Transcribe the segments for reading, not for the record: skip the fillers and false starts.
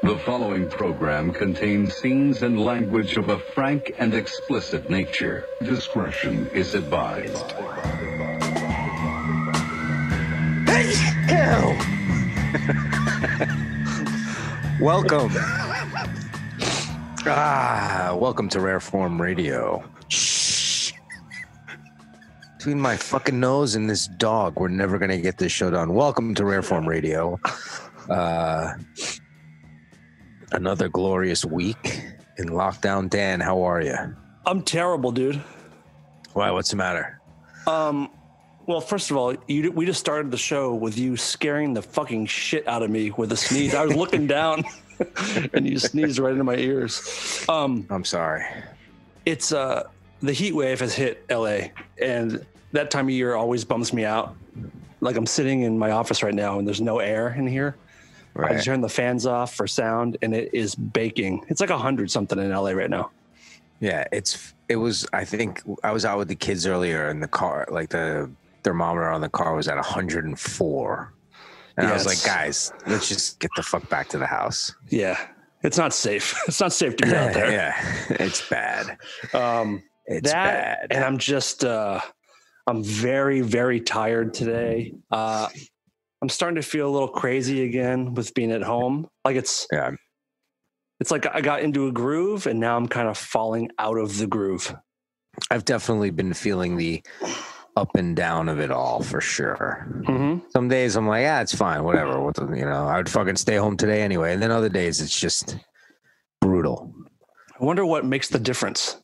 The following program contains scenes and language of a frank and explicit nature. Discretion is advised. Welcome. Welcome to rareformradio. Shh. Between my fucking nose and this dog, we're never going to get this show done. Welcome to rareformradio. Another glorious week in lockdown. Dan, how are you? I'm terrible, dude. Why? What's the matter? Well, first of all, we just started the show with you scaring the fucking shit out of me with a sneeze. I was looking down, and you sneezed right into my ears. I'm sorry. It's the heat wave has hit LA, and that time of year always bums me out. Like I'm sitting in my office right now, and there's no air in here. Right. I just turned the fans off for sound, and it is baking. It's like 100 something in LA right now. Yeah, it was. I think I was out with the kids earlier in the car. Like the thermometer on the car was at 104, and I was like, "Guys, let's just get the fuck back to the house." Yeah, it's not safe. It's not safe to be out there. Yeah, it's bad. It's bad, and I'm just, I'm very, very tired today. I'm starting to feel a little crazy again with being at home. Like it's like I got into a groove, and now I'm kind of falling out of the groove. I've definitely been feeling the up and down of it all for sure. Mm-hmm. Some days I'm like, it's fine, whatever. I would fucking stay home today anyway. And then other days it's just brutal. I wonder what makes the difference.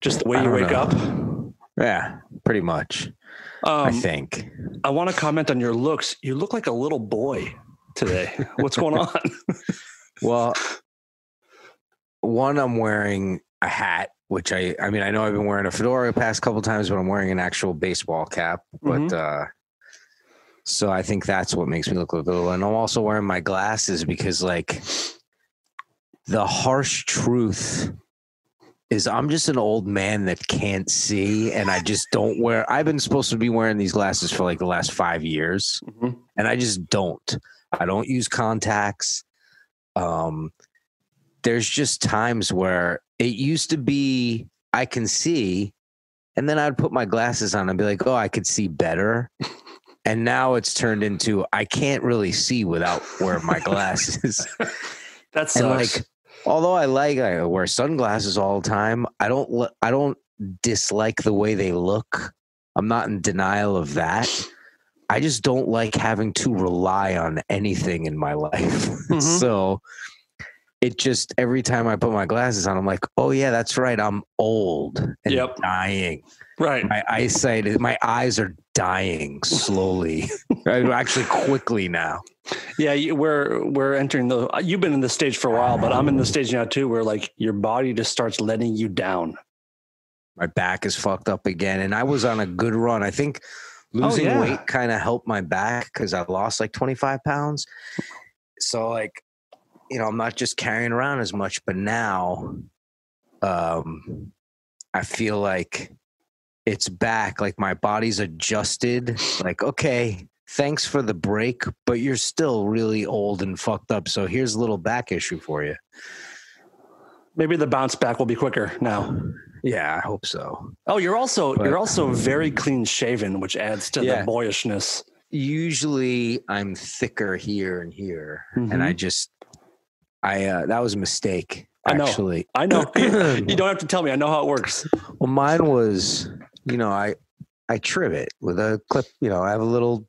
Just the way you wake up? Yeah, pretty much. I think. I want to comment on your looks. You look like a little boy today. What's going on? Well, one, I'm wearing a hat, which I mean, I know I've been wearing a fedora the past couple times, but I'm wearing an actual baseball cap. But so I think that's what makes me look like a little. And I'm also wearing my glasses because, like, the harsh truth is I'm just an old man that can't see, and I just don't wear. I've been supposed to be wearing these glasses for like the last 5 years, and I just don't. I don't use contacts. There's just times where it used to be I can see, and then I'd put my glasses on and be like, oh, I could see better. And now it's turned into I can't really see without wearing my glasses. That's like, although I wear sunglasses all the time, I don't dislike the way they look. I'm not in denial of that. I just don't like having to rely on anything in my life. So it just, every time I put my glasses on, I'm like, oh yeah, that's right. I'm old and dying. Right. My eyes are dying slowly. Actually quickly now. Yeah. We're entering you've been in this stage for a while, but I'm in the stage now too, where like your body just starts letting you down. My back is fucked up again. And I was on a good run. I think losing weight kind of helped my back because I lost like 25 pounds. So like, I'm not just carrying around as much, but now I feel like it's back. Like my body's adjusted. Like, okay, thanks for the break, but you're still really old and fucked up. So here's a little back issue for you. Maybe the bounce back will be quicker now. Yeah, I hope so. Oh, you're also very clean shaven, which adds to the boyishness. Usually I'm thicker here and here, and that was a mistake. Actually, I know. You don't have to tell me. I know how it works. Well, mine was, I trim it with a clip. I have a little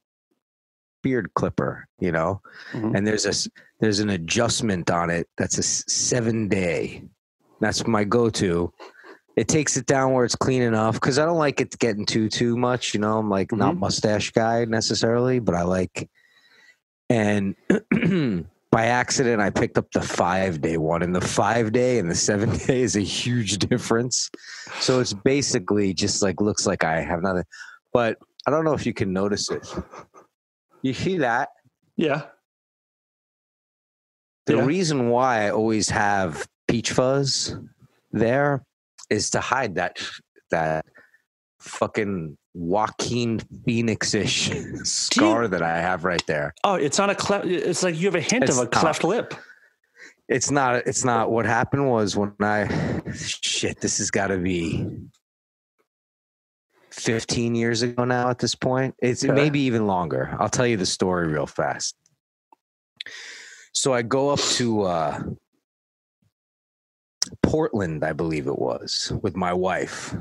beard clipper. And there's an adjustment on it. That's a 7-day. That's my go-to. It takes it down where it's clean enough because I don't like it getting too much. I'm like not mustache guy necessarily, but I like. And by accident, I picked up the 5-day one, and the 5-day and the 7-day is a huge difference. So it's basically just like looks like I have nothing. But I don't know if you can notice it. You see that? Yeah. The reason why I always have peach fuzz there is to hide that fucking Joaquin Phoenix-ish scar that I have right there. Oh, it's not a cleft. It's like you have a hint of a cleft lip. It's not. What happened was when this has got to be 15 years ago now at this point. It's maybe even longer. I'll tell you the story real fast. So I go up to Portland, I believe it was, with my wife.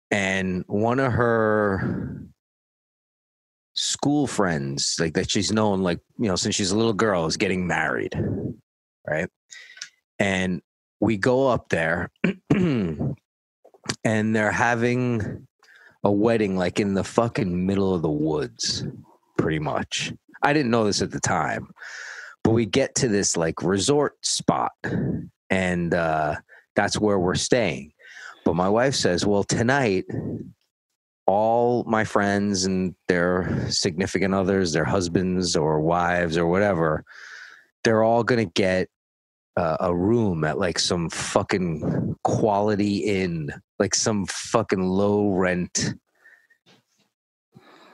And one of her school friends, like that she's known, like, you know, since she's a little girl, is getting married. Right. And we go up there and they're having a wedding, like in the fucking middle of the woods, pretty much. I didn't know this at the time, but we get to this like resort spot and that's where we're staying. But my wife says, well, tonight, all my friends and their significant others, their husbands or wives or whatever, they're all going to get a room at like some fucking Quality Inn, like some fucking low rent,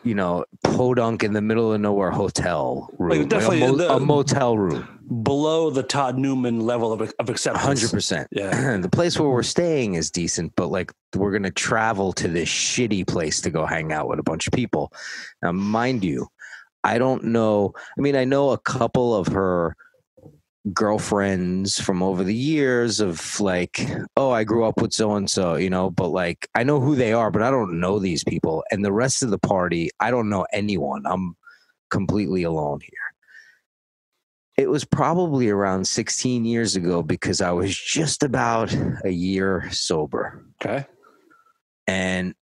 you know, podunk in the middle of nowhere hotel room, like definitely a motel room below the Todd Newman level of acceptance. 100%. Yeah. The place where we're staying is decent, but like we're going to travel to this shitty place to go hang out with a bunch of people. Now, mind you, I don't know. I mean, I know a couple of her girlfriends from over the years of like, oh, I grew up with so-and-so, you know, but like I know who they are, but I don't know these people. And the rest of the party, I don't know anyone. I'm completely alone here. It was probably around 16 years ago because I was just about a year sober. Okay. And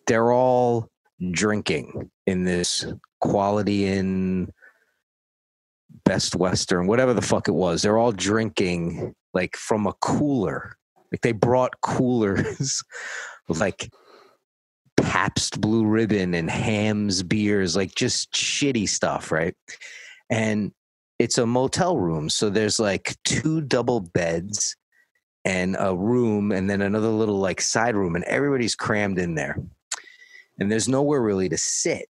they're all drinking in this Quality Inn, Best Western, whatever the fuck it was. They're all drinking like from a cooler. Like they brought coolers with like Pabst Blue Ribbon and Hamm's beers, like just shitty stuff, right? And it's a motel room. So there's like 2 double beds and a room and then another little like side room, and everybody's crammed in there. And there's nowhere really to sit.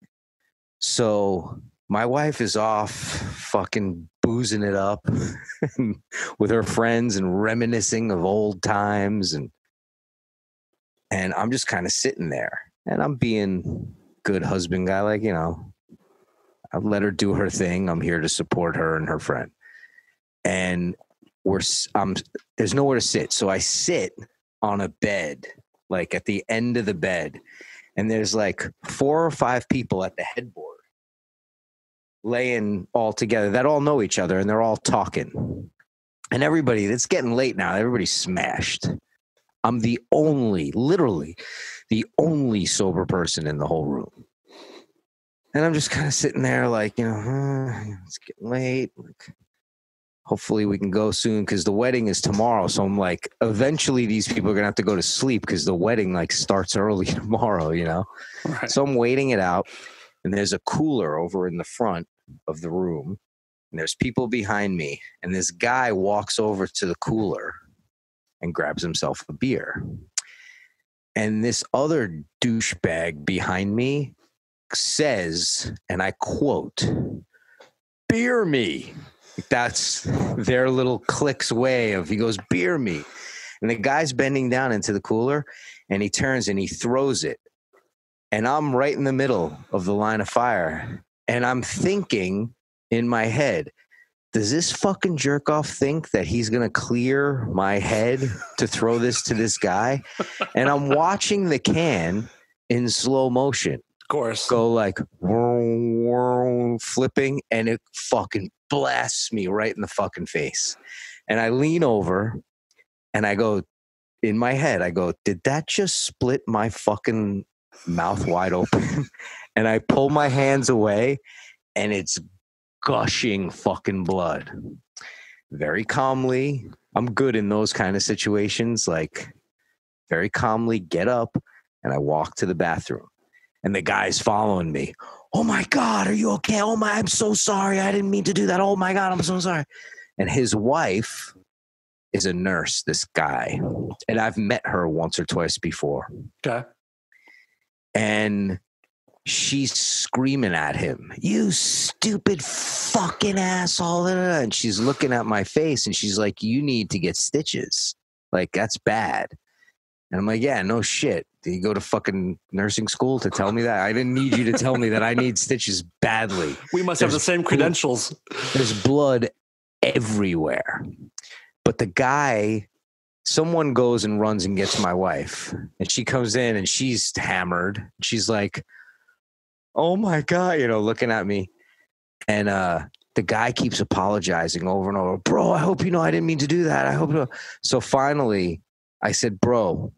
So my wife is off fucking boozing it up with her friends and reminiscing of old times. And I'm just kind of sitting there and I'm being good husband guy. Like, you know, I've let her do her thing. I'm here to support her and her friend. And there's nowhere to sit. So I sit on a bed, like at the end of the bed. And there's like 4 or 5 people at the headboard laying all together that all know each other and they're all talking. And everybody, it's getting late now. Everybody's smashed. I'm literally the only sober person in the whole room. And I'm just kind of sitting there like, you know, it's getting late. Like, hopefully we can go soon because the wedding is tomorrow. So I'm like, eventually these people are going to have to go to sleep because the wedding like starts early tomorrow, you know? Right. So I'm waiting it out. And there's a cooler over in the front of the room. And there's people behind me. And this guy walks over to the cooler and grabs himself a beer. And this other douchebag behind me says, and I quote, "Beer me." That's their little clique's way of, he goes, "Beer me." And the guy's bending down into the cooler and he turns and he throws it. And I'm right in the middle of the line of fire. And I'm thinking in my head, does this fucking jerk off think that he's going to clear my head to throw this to this guy? And I'm watching the can in slow motion. Of course. Go like flipping, and it fucking blasts me right in the fucking face. And I lean over and I go, in my head, I go, did that just split my fucking mouth wide open? And I pull my hands away and it's gushing fucking blood. Very calmly, I'm good in those kind of situations, like very calmly get up and I walk to the bathroom. And the guy's following me. "Oh my God, are you okay? Oh my, I'm so sorry. I didn't mean to do that. Oh my God, I'm so sorry." And his wife is a nurse, this guy. And I've met her once or twice before. Okay. And she's screaming at him, "You stupid fucking asshole." And she's looking at my face and she's like, "You need to get stitches. Like, that's bad." And I'm like, "Yeah, no shit. Did you go to fucking nursing school to tell me that? I didn't need you to tell me that I need stitches badly. We must have the same credentials." There's blood everywhere. But the guy, someone goes and runs and gets my wife. And she comes in and she's hammered. She's like, "Oh my God," looking at me. And the guy keeps apologizing over and over. "Bro, I hope you know I didn't mean to do that. I hope you know." So finally, I said, "Bro,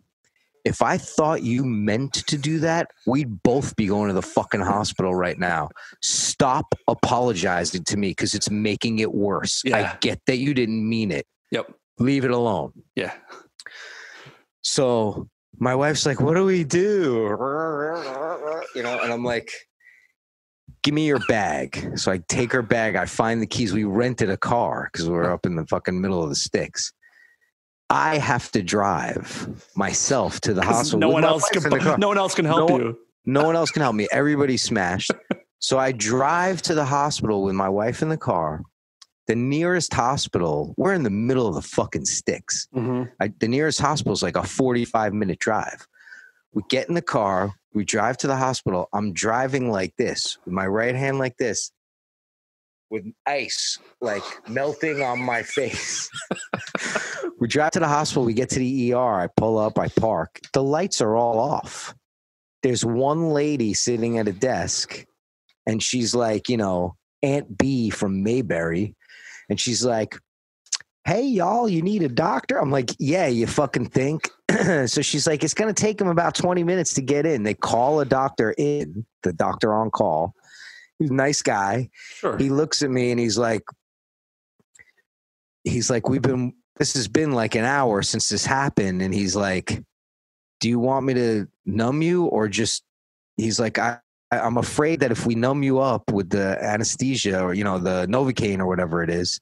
if I thought you meant to do that, we'd both be going to the fucking hospital right now. Stop apologizing to me because it's making it worse. Yeah. I get that you didn't mean it. Yep. Leave it alone." Yeah. So my wife's like, "What do we do?" And I'm like, "Give me your bag." So I take her bag. I find the keys. We rented a car because we were up in the fucking middle of the sticks. I have to drive myself to the hospital. No one else can help you. No one else can help me. Everybody's smashed. So I drive to the hospital with my wife in the car. The nearest hospital, we're in the middle of the fucking sticks. Mm-hmm. The nearest hospital is like a 45-minute drive. We get in the car. We drive to the hospital. I'm driving like this, with my right hand like this, with ice like melting on my face. We drive to the hospital. We get to the ER. I pull up. I park. The lights are all off. There's one lady sitting at a desk, and she's like, Aunt B from Mayberry. And she's like, "Hey, y'all, you need a doctor?" I'm like, "Yeah, you fucking think?" So she's like, "It's going to take him about 20 minutes to get in." They call a doctor in, the doctor on call. He's a nice guy. Sure. He looks at me and he's like, this has been like an hour since this happened. And he's like, "Do you want me to numb you or just," he's like, I'm afraid that if we numb you up with the anesthesia or, the Novocaine or whatever it is,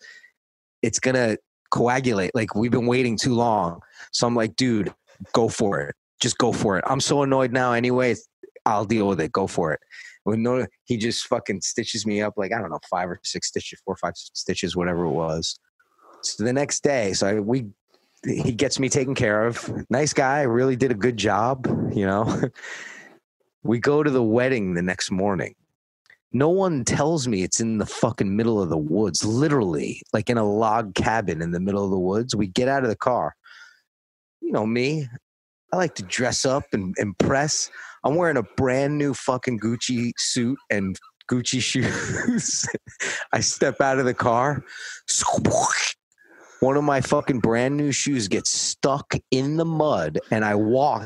it's going to coagulate. Like, we've been waiting too long. So I'm like, "Dude, go for it. Just go for it. I'm so annoyed now anyway. I'll deal with it. Go for it." He just fucking stitches me up like, I don't know, 4 or 5 stitches, whatever it was. So the next day, he gets me taken care of. Nice guy, really did a good job, We go to the wedding the next morning. No one tells me it's in the fucking middle of the woods, literally, like in a log cabin in the middle of the woods. We get out of the car. You know me. I like to dress up and impress. I'm wearing a brand new fucking Gucci suit and Gucci shoes. I step out of the car. One of my fucking brand new shoes gets stuck in the mud, and I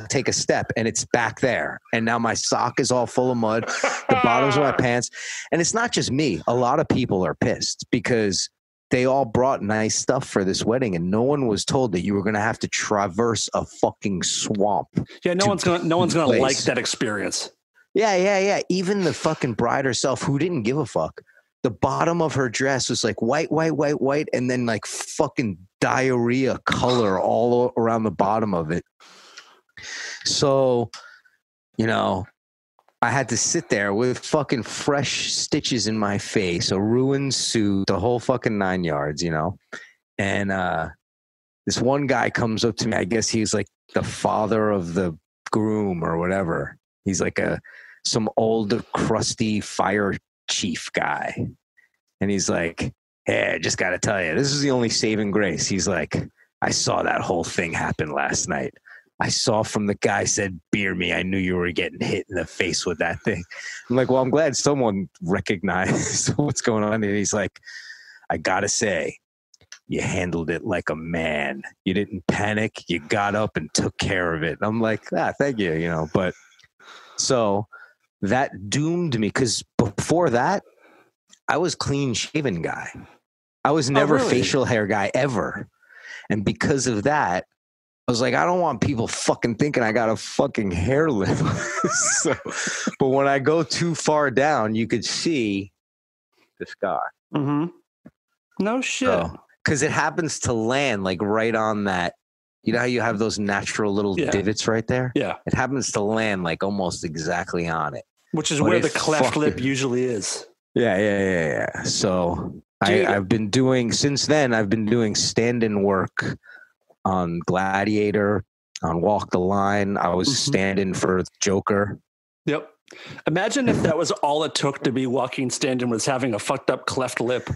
take a step, and it's back there. And now my sock is all full of mud, the bottoms of my pants. And it's not just me. A lot of people are pissed because they all brought nice stuff for this wedding, and no one was told that you were going to have to traverse a fucking swamp. Yeah, no one's gonna like that experience. Yeah. Even the fucking bride herself, who didn't give a fuck. The bottom of her dress was like white, and then like fucking diarrhea color all around the bottom of it. So, I had to sit there with fucking fresh stitches in my face, a ruined suit, the whole fucking 9 yards, And this one guy comes up to me. I guess he's like the father of the groom or whatever. He's like some old crusty fire chief guy. And he's like, "Hey, I just got to tell you, this is the only saving grace." He's like, "I saw that whole thing happen last night. I saw from the guy said, 'Beer me.' I knew you were getting hit in the face with that thing." I'm like, "Well, I'm glad someone recognized what's going on." And he's like, "I got to say, you handled it like a man. You didn't panic. You got up and took care of it." And I'm like, "Thank you." But so that doomed me, because before that, I was clean shaven guy. I was never facial hair guy ever. And because of that, I was like, I don't want people fucking thinking I got a fucking hair lip. But when I go too far down, you could see the scar. Mm-hmm. No shit. Because it happens to land like right on that You know how you have those natural little divots right there? Yeah. It happens to land like almost exactly on it. Which is where the cleft lip usually is. Yeah. So I've been doing, since then, I've been doing stand-in work on Gladiator, on Walk the Line. I was standing for Joker. Yep. Imagine if that was all it took to be Joaquin stand-in, was having a fucked up cleft lip.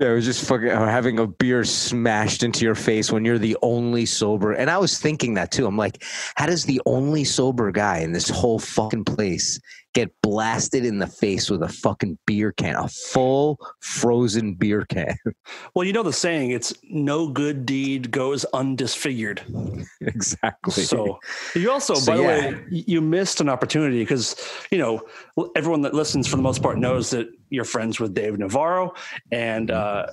Yeah, it was just fucking having a beer smashed into your face when you're the only sober. And I was thinking that too. I'm like, how does the only sober guy in this whole fucking place get blasted in the face with a fucking beer can, a full frozen beer can? Well, you know the saying, it's no good deed goes undisfigured. Exactly. So you also, by the way, you missed an opportunity because, you know, everyone that listens for the most part knows that you're friends with Dave Navarro. And a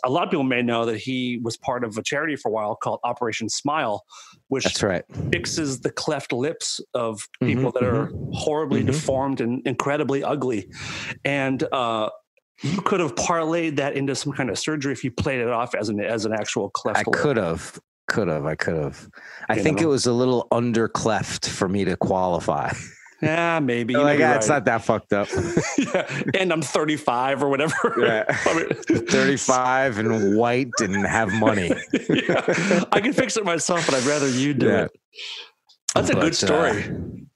lot of people may know that he was part of a charity for a while called Operation Smile, which fixes the cleft lips of people that are horribly deformed and incredibly ugly. And you could have parlayed that into some kind of surgery if you played it off as an actual cleft lip. I could have. I think it was a little under cleft for me to qualify. Yeah, maybe. Like, it's not that fucked up. Yeah. And I'm 35 or whatever. Yeah. 35 and white and have money. Yeah. I can fix it myself, but I'd rather you do it. That's a good story.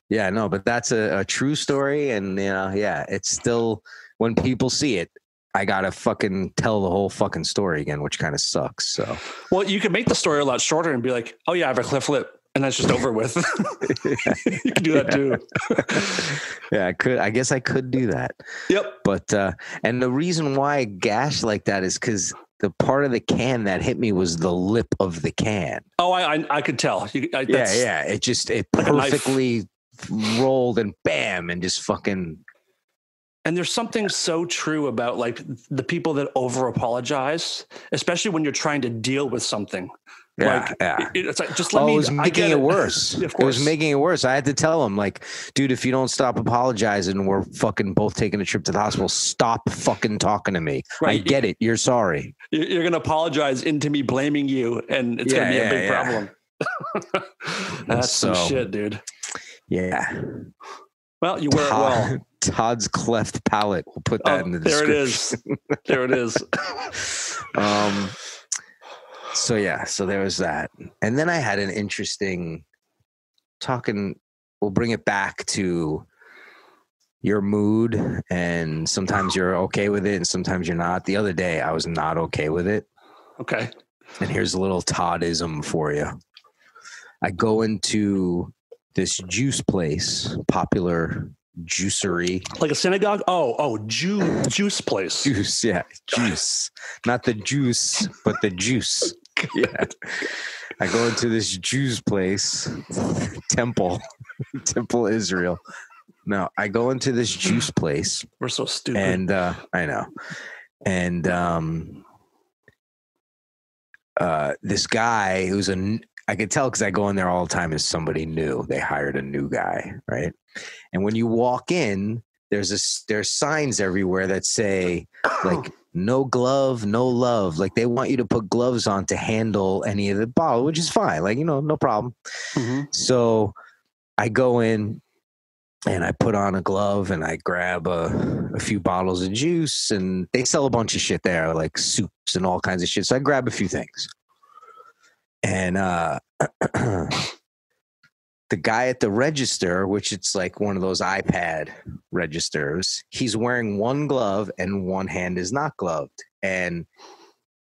But that's a true story. And, it's still, when people see it, I got to fucking tell the whole fucking story again, which kind of sucks. So, well, you could make the story a lot shorter and be like, oh, yeah, I have a cleft lip. And that's just over with. You can do that too. Yeah, I could. I guess I could do that. Yep. But and the reason why I gashed like that is because the part of the can that hit me was the lip of the can. Oh, I could tell. It perfectly rolled and bam, and just fucking. And there's something so true about like the people that over apologize, especially when you're trying to deal with something. It's like, just let me. It was making it worse. Of course. It was making it worse. I had to tell him, like, dude, if you don't stop apologizing, we're fucking both taking a trip to the hospital. Stop fucking talking to me. Right. I get it. You're sorry. You're going to apologize into me blaming you, and it's going to be a big problem. That's some shit, dude. Yeah. Well, you wear it well. Todd's cleft palate. We'll put that in the description. There it is. So there was that. And then I had an interesting we'll bring it back to your mood, and sometimes you're okay with it and sometimes you're not. The other day I was not okay with it. Okay. And here's a little Toddism for you. I go into this juice place, popular juicery. Like a synagogue? Juice place. Juice. Not the juice, but the juice. Yeah. I go into this juice place, Temple Israel. No, I go into this juice place. We're so stupid. And I know. And this guy who's I could tell because I go in there all the time, is somebody new. They hired a new guy, right? And when you walk in, there's signs everywhere that say like no glove, no love. Like they want you to put gloves on to handle any of the bottle, which is fine. Like, no problem. Mm-hmm. So I go in and I put on a glove and I grab a few bottles of juice, and they sell a bunch of shit there, like soups and all kinds of shit. So I grab a few things. And the guy at the register, which it's like one of those iPad registers, he's wearing one glove and one hand is not gloved. And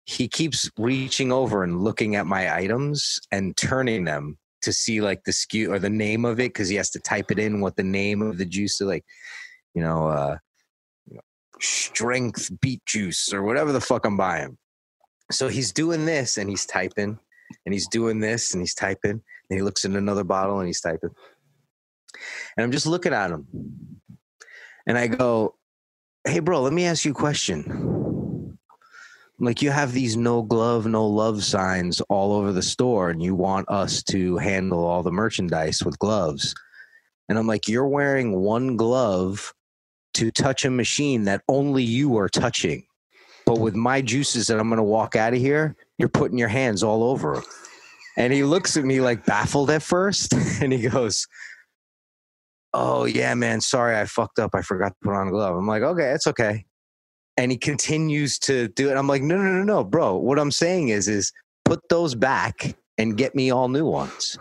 he keeps reaching over and looking at my items and turning them to see like the SKU or the name of it, because he has to type it in what the name of the juice is, like, strength beet juice or whatever the fuck I'm buying. So he's doing this and he's typing. And he's doing this and he's typing, and he looks in another bottle and he's typing. And I'm just looking at him. And I go, hey, bro, let me ask you a question. Like, you have these no glove, no love signs all over the store, and you want us to handle all the merchandise with gloves. And I'm like, you're wearing one glove to touch a machine that only you are touching. But with my juices that I'm going to walk out of here, you're putting your hands all over them. And he looks at me like baffled at first. And he goes, "Oh, yeah, man. Sorry, I fucked up. I forgot to put on a glove." I'm like, "Okay, it's okay." And he continues to do it. I'm like, no, bro. What I'm saying is put those back and get me all new ones.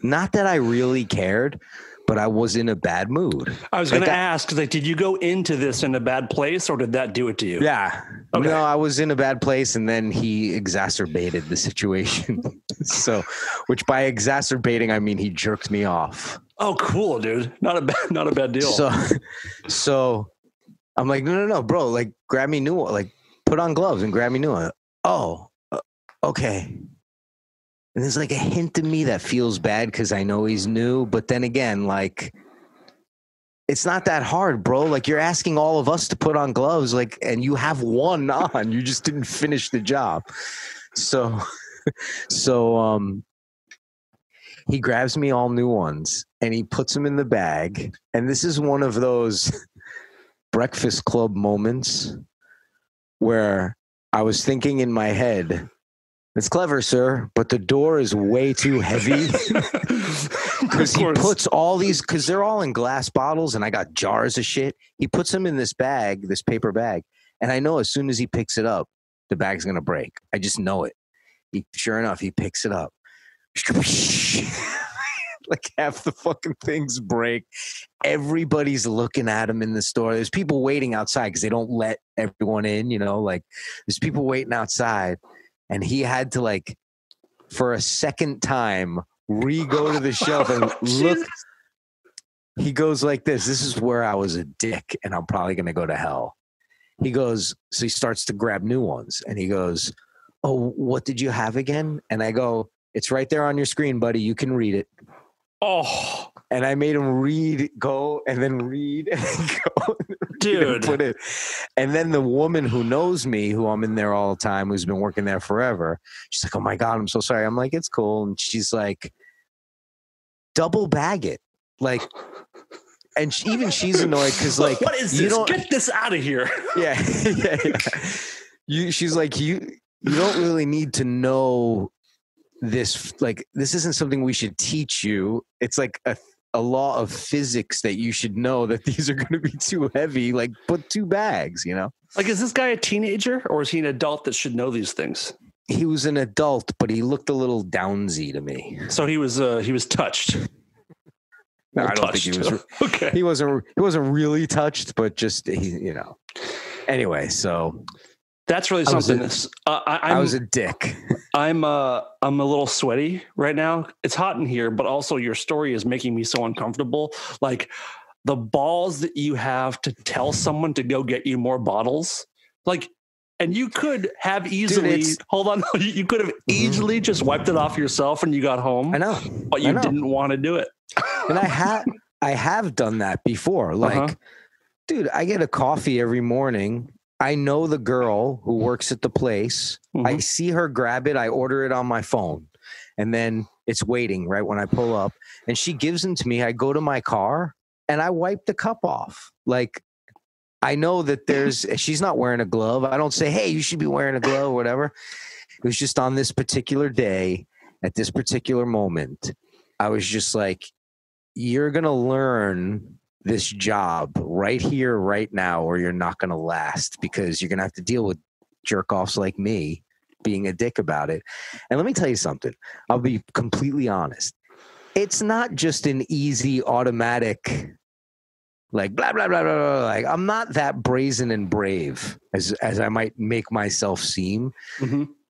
Not that I really cared, but I was in a bad mood. I was going to ask, like, did you go into this in a bad place, or did that do it to you? Yeah. Okay. No, I was in a bad place, and then he exacerbated the situation. So, which by exacerbating, I mean he jerked me off. Oh, cool, dude. Not a bad deal. So I'm like, no, bro, like, grab me new one, like, put on gloves and grab me new one. Oh, okay. And there's like a hint of me that feels bad because I know he's new. But then again, like, it's not that hard, bro. Like, you're asking all of us to put on gloves, like, and you have one on. You just didn't finish the job. So he grabs me all new ones and he puts them in the bag. And this is one of those Breakfast Club moments where I was thinking in my head, "It's clever, sir, but the door is way too heavy." Because he puts all these, because they're all in glass bottles and I got jars of shit. He puts them in this bag, this paper bag. And I know as soon as he picks it up, the bag's going to break. I just know it. Sure enough, he picks it up. Like half the fucking things break. Everybody's looking at him in the store. There's people waiting outside because they don't let everyone in, you know, like there's people waiting outside. And he had to, like, for a second time, re-go to the shelf and look. He goes like this. "This is where I was a dick and I'm probably going to go to hell." He goes, so he starts to grab new ones. And he goes, "Oh, what did you have again?" And I go, "It's right there on your screen, buddy. You can read it." Oh, and I made him go, and then read, and go, dude. And put it. And then the woman who knows me, who I'm in there all the time, who's been working there forever, she's like, "Oh my God, I'm so sorry." I'm like, "It's cool." And she's like, "Double bag it." Like, and even she's annoyed because, like, what is this? Get this out of here. Yeah. She's like, you don't really need to know this. Like, this isn't something we should teach you. It's like a law of physics that you should know that these are going to be too heavy. Like, put 2 bags, you know? Like, is this guy a teenager or is he an adult that should know these things? He was an adult, but he looked a little downsy to me. So he was touched. No, I don't think he was. Okay. He wasn't really touched, but just you know. Anyway, so that's really something. I was a dick. I'm a little sweaty right now. It's hot in here, but also your story is making me so uncomfortable. Like, the balls that you have to tell someone to go get you more bottles, like. And you could have easily, you could have easily just wiped it off yourself when you got home. I know. But you didn't want to do it. And I have done that before. Like, dude, I get a coffee every morning. I know the girl who works at the place. I see her grab it. I order it on my phone. And then it's waiting right when I pull up. And she gives them to me. I go to my car and I wipe the cup off. Like, I know that she's not wearing a glove. I don't say, "Hey, you should be wearing a glove," or whatever. It was just on this particular day, at this particular moment, I was just like, "You're going to learn this job right here, right now, or you're not going to last, because you're going to have to deal with jerk-offs like me being a dick about it." And let me tell you something. I'll be completely honest. It's not just an easy, automatic, like, blah, blah, blah, blah, blah. Like, I'm not that brazen and brave as I might make myself seem.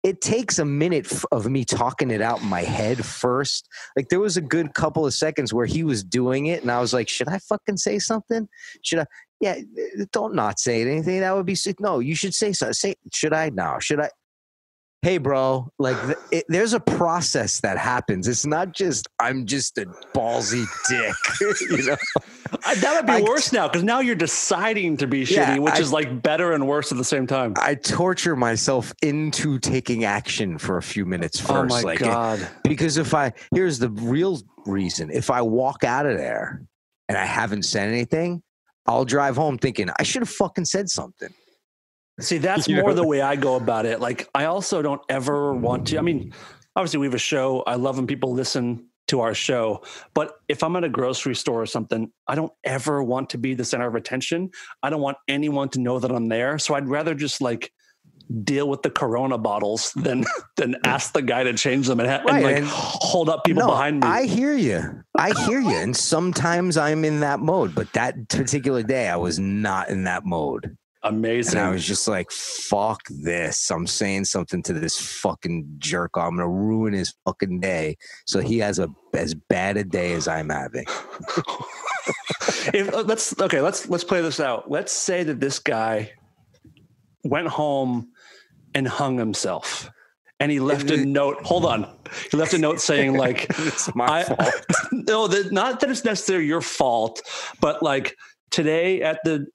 It takes a minute of me talking it out in my head first. Like, there was a good couple of seconds where he was doing it, and I was like, should I fucking say something? Should I? Yeah, don't not say anything. That would be sick. No, you should say something. Should I? No. Should I? Hey, bro, like, there's a process that happens. It's not just, I'm just a ballsy dick, you know? That would be worse now, because now you're deciding to be shitty, which is like better and worse at the same time. I torture myself into taking action for a few minutes first. Oh my God. Because here's the real reason. If I walk out of there and I haven't said anything, I'll drive home thinking, I should have fucking said something. See, that's more the way I go about it. Like, I also don't ever want to. I mean, obviously we have a show. I love when people listen to our show, but if I'm at a grocery store or something, I don't ever want to be the center of attention. I don't want anyone to know that I'm there. So I'd rather just like deal with the Corona bottles than ask the guy to change them and hold up people behind me. I hear you. And sometimes I'm in that mode, but that particular day I was not in that mode. Amazing. And I was just like, fuck this. I'm saying something to this fucking jerk. I'm going to ruin his fucking day. So he has as bad a day as I'm having. Let's play this out. Let's say that this guy went home and hung himself. And he left a note. Hold on. He left a note saying like, it's my fault. No, not that it's necessarily your fault, but like today at the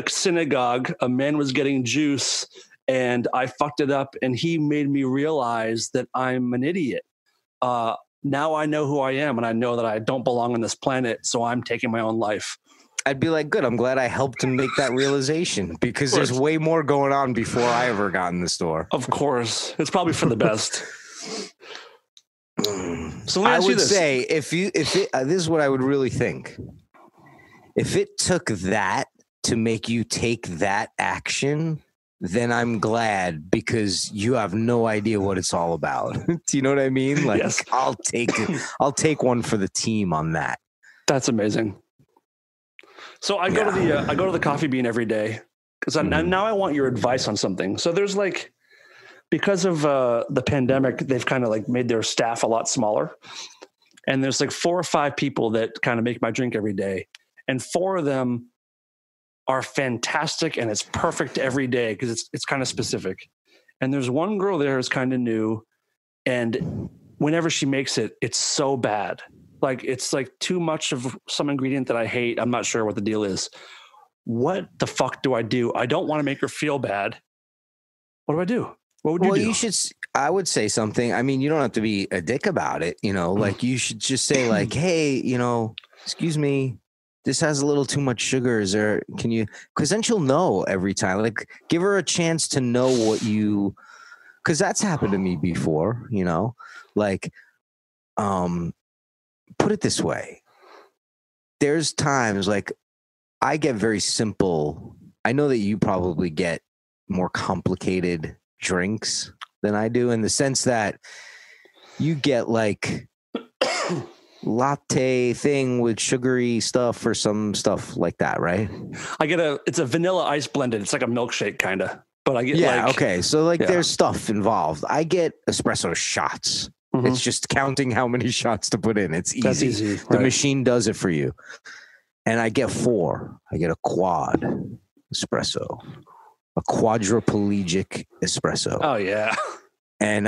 synagogue, a man was getting juice and I fucked it up and he made me realize that I'm an idiot. Now I know who I am and I know that I don't belong on this planet. So I'm taking my own life. I'd be like, good. I'm glad I helped him make that realization because there's way more going on before I ever got in the store. Of course. It's probably for the best. So I would say if this is what I would really think. If it took that to make you take that action, then I'm glad because you have no idea what it's all about. Do you know what I mean? Like, yes. I'll take one for the team on that. That's amazing. So I go to the Coffee Bean every day because now I want your advice on something. So there's like, because of the pandemic, they've kind of like made their staff a lot smaller. And there's like 4 or 5 people that kind of make my drink every day. And 4 of them are fantastic and it's perfect every day because it's kind of specific. And there's one girl there who's kind of new. And whenever she makes it, it's so bad. Like it's like too much of some ingredient that I hate. I'm not sure what the deal is. What the fuck do? I don't want to make her feel bad. What do I do? What would you do? You should, I would say something. I mean, you don't have to be a dick about it. You know, like you should just say like, hey, you know, excuse me, this has a little too much sugar. Is there, can you, cause then she'll know every time, like give her a chance to know what you, cause that's happened to me before, you know, like, put it this way. There's times like I get very simple. I know that you probably get more complicated drinks than I do in the sense that you get like latte thing with sugary stuff or some stuff like that, right? I get it's a vanilla ice blended. It's like a milkshake kind of, but I get okay. So like there's stuff involved. I get espresso shots. Mm-hmm. It's just counting how many shots to put in. It's easy. That's easy. The machine does it for you. And I get 4. I get a quad espresso, a quadriplegic espresso. Oh yeah. And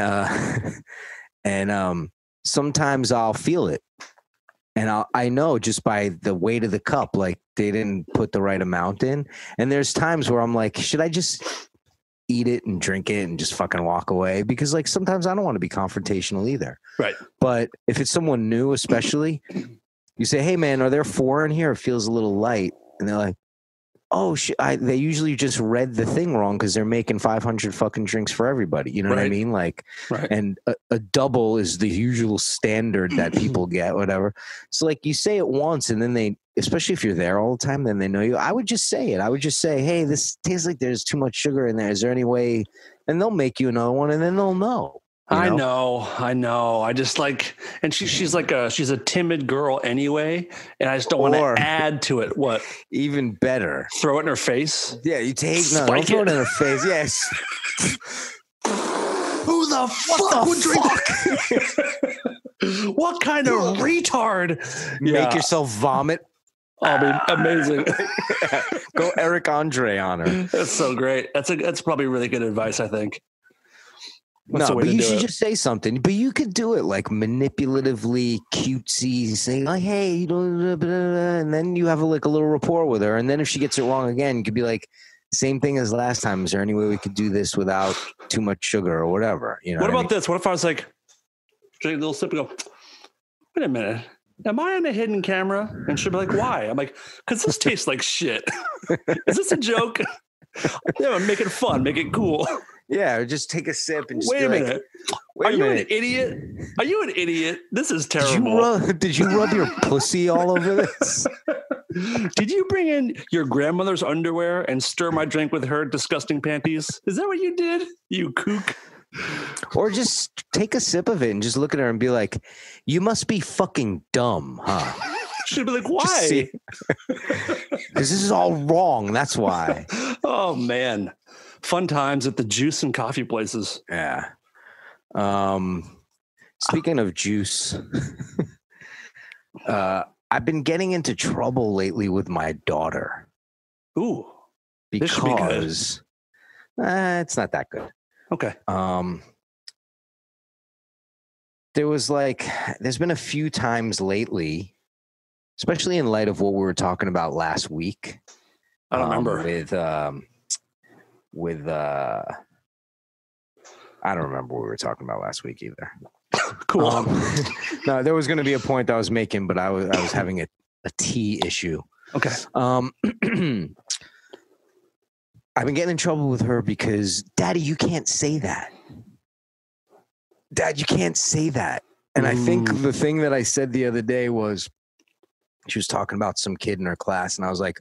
sometimes I'll feel it. And I know just by the weight of the cup, like they didn't put the right amount in. And there's times where I'm like, should I just eat it and drink it and just fucking walk away? Because like sometimes I don't want to be confrontational either. Right. But if it's someone new, especially, you say, hey man, are there 4 in here? It feels a little light. And they're like, oh shit. They usually just read the thing wrong because they're making 500 fucking drinks for everybody. You know what I mean? Like, and a double is the usual standard that people get, whatever. So like you say it once and then they, especially if you're there all the time, then they know you. I would just say it. I would just say, hey, this tastes like there's too much sugar in there. Is there any way? And they'll make you another one and then they'll know. I know. I just like, and she's a timid girl anyway. And I just don't want to add to it. What? Even better. Throw it in her face. Yeah. You don't throw it in her face. Yes. Who the fuck would drink that? What kind of retard? Make yourself vomit. Oh, amazing. Go Eric Andre on her. That's so great. That's probably really good advice, I think. No, but you should just say something. But you could do it like manipulatively, cutesy, saying like, "Hey, you know," and then you have a little rapport with her. And then if she gets it wrong again, you could be like, "Same thing as last time. Is there any way we could do this without too much sugar or whatever?" You know. What about this? What if I was like, drink a little sip and go, "Wait a minute. Am I on a hidden camera?" And she'll be like, "Why?" I'm like, "Because this tastes like shit." Is this a joke? Yeah, make it fun, make it cool. Yeah, just take a sip and just wait a minute. Are you an idiot? Are you an idiot? This is terrible. Did you rub your pussy all over this? Did you bring in your grandmother's underwear and stir my drink with her disgusting panties? Is that what you did? You kook. Or just take a sip of it and just look at her and be like, you must be fucking dumb, huh? She'd be like, why? Because this is all wrong. That's why. Oh, man. Fun times at the juice and coffee places. Yeah. Speaking of juice, I've been getting into trouble lately with my daughter. Ooh. Because this should be good. It's not that good. Okay. There's been a few times lately, especially in light of what we were talking about last week. I don't remember. I don't remember what we were talking about last week either. Cool. No, there was going to be a point I was making, but I was having a tea issue. Okay. I've been getting in trouble with her because, Daddy, you can't say that. Dad, you can't say that. And I think the thing that I said the other day was, she was talking about some kid in her class, and I was like,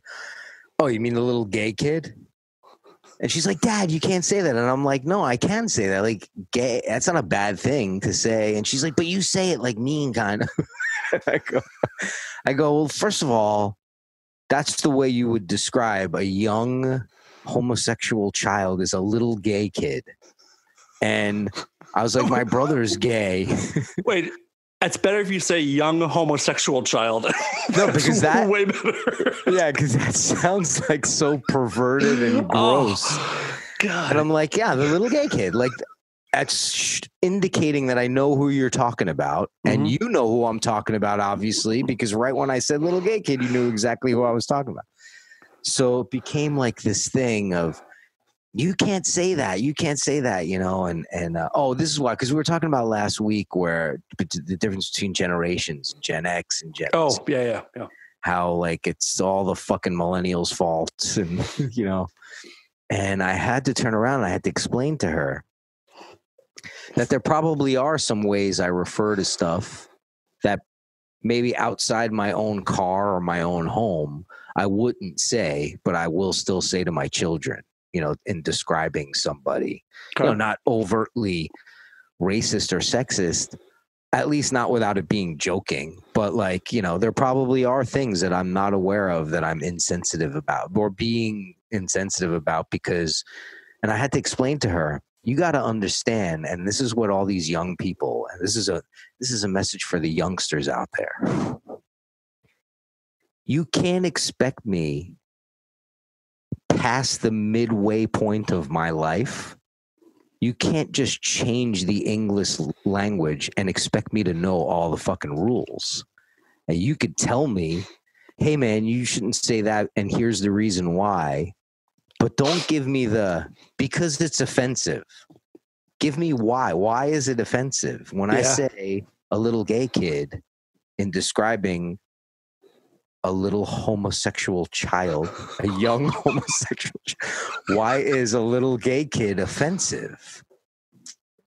oh, you mean the little gay kid? And she's like, Dad, you can't say that. And I'm like, no, I can say that. Like, gay, that's not a bad thing to say. And she's like, but you say it like mean, kind of. I go, well, first of all, that's the way you would describe a young homosexual child, is a little gay kid. And I was like, my brother's gay. Wait, it's better if you say young homosexual child. No, because that way better. Yeah, because that sounds like so perverted and gross. Oh, God. And I'm like, yeah, the little gay kid. Like, that's indicating that I know who you're talking about. And you know who I'm talking about, obviously, because right when I said little gay kid, you knew exactly who I was talking about. So it became like this thing of, you can't say that. You can't say that, you know, and this is why, because we were talking about last week where the difference between generations, Gen X and Gen Z. Oh, yeah. How, like, it's all the fucking millennials' fault, and, you know. And I had to turn around and I had to explain to her that there probably are some ways I refer to stuff that maybe outside my own car or my own home, I wouldn't say, but I will still say to my children, you know, in describing somebody, you know, not overtly racist or sexist, at least not without it being joking, but, like, you know, there probably are things that I'm not aware of that I'm insensitive about or being insensitive about because, and I had to explain to her, you got to understand, and this is what all these young people, and this is a message for the youngsters out there. You can't expect me past the midway point of my life. You can't just change the English language and expect me to know all the fucking rules. And you could tell me, hey man, you shouldn't say that, and here's the reason why. But don't give me because it's offensive. Give me why. Why is it offensive? When I say a little gay kid in describing a little homosexual child, a young homosexual why is a little gay kid offensive?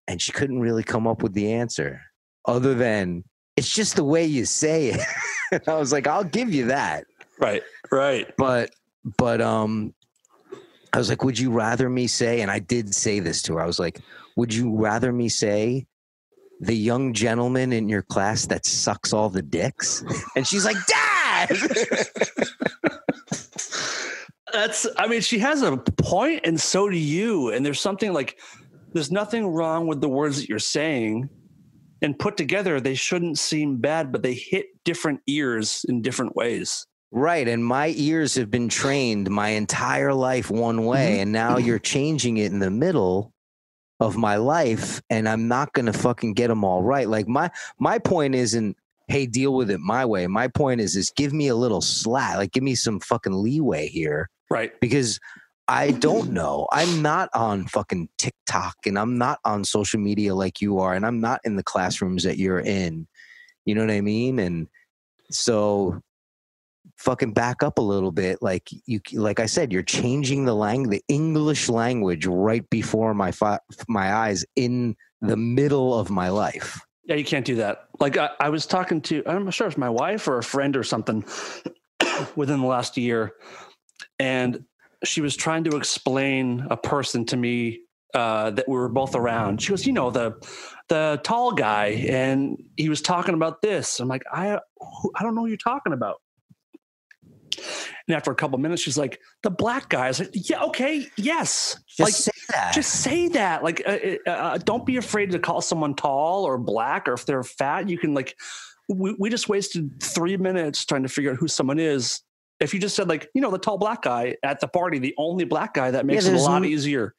And she couldn't really come up with the answer other than, it's just the way you say it. And I was like, I'll give you that. Right. But I was like, would you rather me say, and I did say this to her, I was like, would you rather me say the young gentleman in your class that sucks all the dicks? And she's like, Dad! She has a point, and so do you. And there's something like, there's nothing wrong with the words that you're saying, and put together, they shouldn't seem bad, but they hit different ears in different ways. Right. And my ears have been trained my entire life one way, and now you're changing it in the middle of my life, and I'm not going to fucking get them all right. Like, my point isn't, hey, deal with it my way. My point is give me a little slack. Like, give me some fucking leeway here. Right. Because I don't know. I'm not on fucking TikTok, and I'm not on social media like you are, and I'm not in the classrooms that you're in. You know what I mean? And so fucking back up a little bit. Like I said, you're changing the English language right before my eyes in the middle of my life. Yeah, you can't do that. Like I was talking to, I'm not sure if it's my wife or a friend or something within the last year, and she was trying to explain a person to me that we were both around. She goes, the tall guy, and he was talking about this. I'm like, I don't know what you're talking about. And after a couple of minutes, she's like, the black guy. I was like, yeah, okay, yes. Say that. Just say that. Like, don't be afraid to call someone tall or black, or if they're fat, you can we just wasted 3 minutes trying to figure out who someone is. If you just said the tall black guy at the party, the only black guy, that makes it a lot easier.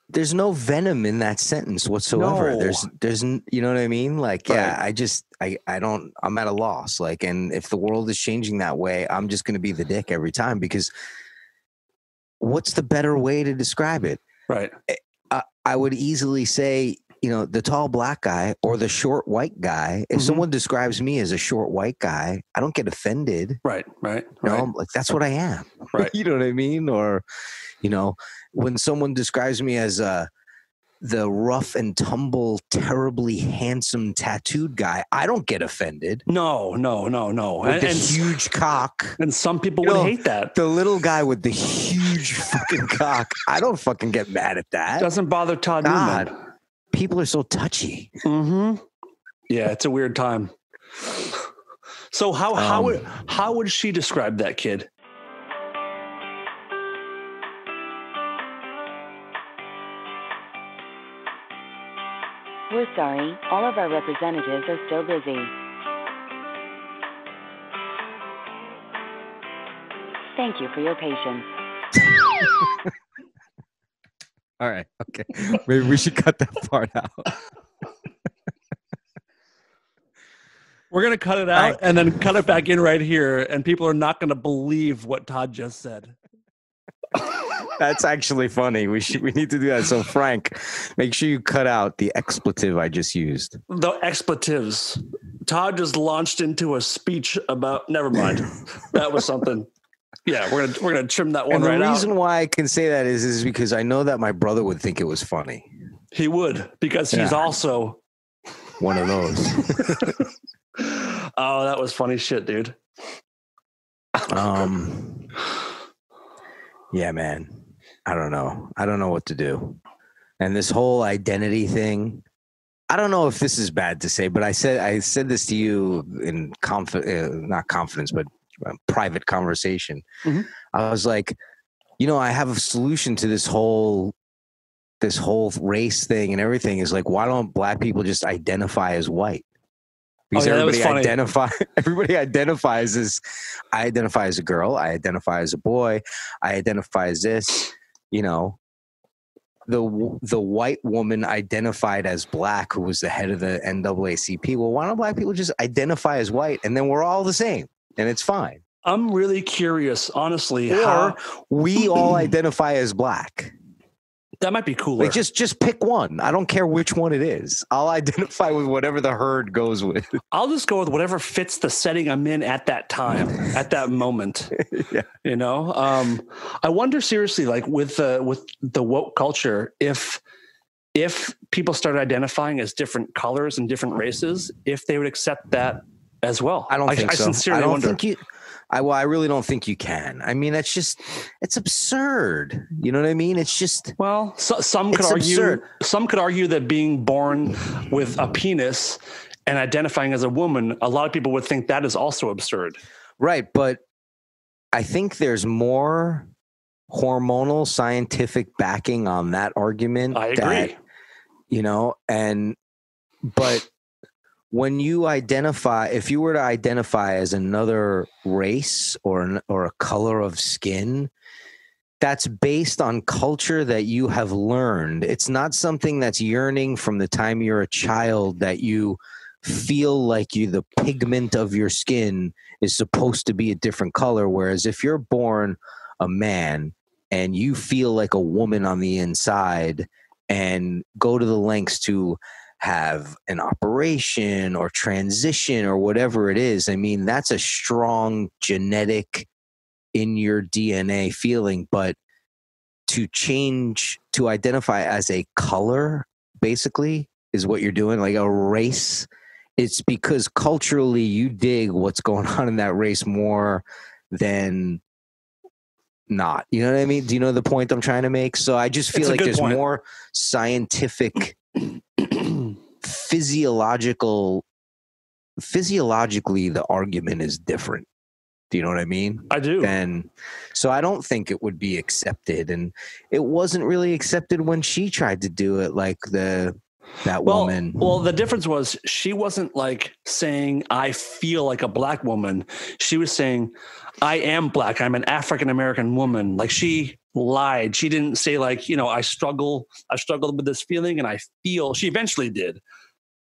There's no venom in that sentence whatsoever. No. There's, you know what I mean? Like, yeah, right. I'm at a loss. Like, and if the world is changing that way, I'm just going to be the dick every time, because what's the better way to describe it? Right. I would easily say, the tall black guy or the short white guy. If someone describes me as a short white guy, I don't get offended. Right. Like, that's what I am. Right. You know what I mean? Or, when someone describes me as the rough and tumble, terribly handsome tattooed guy, I don't get offended. No. With the huge cock. And some people would hate that. The little guy with the huge fucking cock, I don't fucking get mad at that. Doesn't bother Todd Newman. People are so touchy. Mm-hmm. Yeah, it's a weird time. So how would she describe that kid? We're sorry, all of our representatives are still busy. Thank you for your patience. All right, okay. Maybe we should cut that part out. We're going to cut it out and then cut it back in right here, and people are not going to believe what Todd just said. That's actually funny. We need to do that. So, Frank, make sure you cut out the expletive I just used. The expletives. Todd just launched into a speech about. Never mind. That was something. Yeah, we're gonna trim that one right out. And the reason why I can say that is because I know that my brother would think it was funny. He would, because he's also one of those. Oh, that was funny shit, dude. Yeah, man. I don't know what to do. And this whole identity thing, I don't know if this is bad to say, but I said this to you in not confidence, but private conversation. Mm-hmm. I was like, I have a solution to this whole race thing and everything. Is like, why don't black people just identify as white? Because everybody identifies as, I identify as a girl, I identify as a boy, I identify as this. The white woman identified as black, who was the head of the NAACP. Well, why don't black people just identify as white, and then we're all the same, and it's fine? I'm really curious, honestly. Or we all identify as black. That might be cooler. Like just pick one. I don't care which one it is. I'll identify with whatever the herd goes with. I'll just go with whatever fits the setting I'm in at that time, at that moment. Yeah. I wonder seriously, like with the woke culture, if people started identifying as different colors and different races, if they would accept that as well. I don't think so. I sincerely wonder. I really don't think you can. I mean, it's absurd. You know what I mean? It's just, some could argue that being born with a penis and identifying as a woman, a lot of people would think that is also absurd. Right. But I think there's more hormonal scientific backing on that argument. I agree. But when you identify, if you were to identify as another race or a color of skin, that's based on culture that you have learned. It's not something that's yearning from the time you're a child, that you feel like the pigment of your skin is supposed to be a different color. Whereas if you're born a man and you feel like a woman on the inside and go to the lengths to have an operation or transition or whatever it is. I mean, that's a strong genetic in your DNA feeling, but to change, to identify as a color, basically, is what you're doing, like a race. It's because culturally you dig what's going on in that race more than not. You know what I mean? Do you know the point I'm trying to make? So I just feel like there's more scientific, physiologically, the argument is different. Do you know what I mean? I do. So I don't think it would be accepted, and it wasn't really accepted when she tried to do it, like that woman. Well, the difference was she wasn't like saying, I feel like a black woman. She was saying, I am black. I'm an African-American woman. Like, she lied. She didn't say, like, you know, I struggled with this feeling and I feel. She eventually did.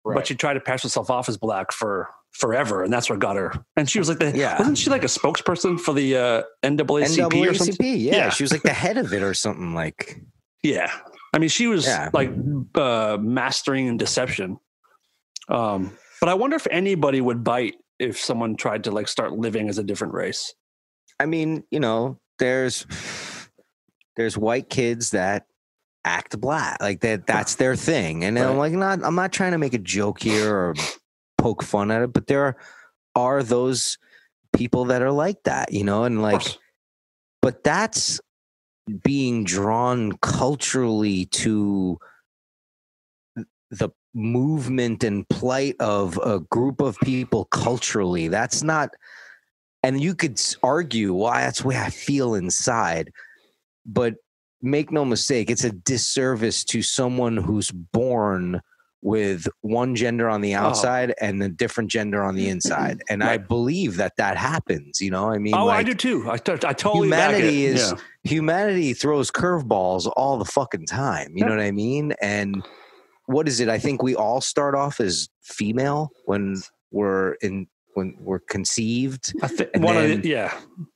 Right. But she tried to pass herself off as black for forever, and that's what got her. And she was like, wasn't she like a spokesperson for the NAACP or something? Yeah, she was like the head of it or something, like. Yeah. I mean, she was like mastering in deception. But I wonder if anybody would bite if someone tried to like start living as a different race. I mean, you know, there's white kids that act black, like that's their thing. And right. I'm not trying to make a joke here or poke fun at it, but there are those people that are like that, you know, and like, but that's being drawn culturally to the movement and plight of a group of people culturally. That's not, and you could argue why that's the way I feel inside, but make no mistake, it's a disservice to someone who's born with one gender on the outside and a different gender on the inside. And right. I believe that happens, you know, I mean, I do too. I totally humanity throws curveballs all the fucking time. You know what I mean? And what is it? I think we all start off as female when we're conceived.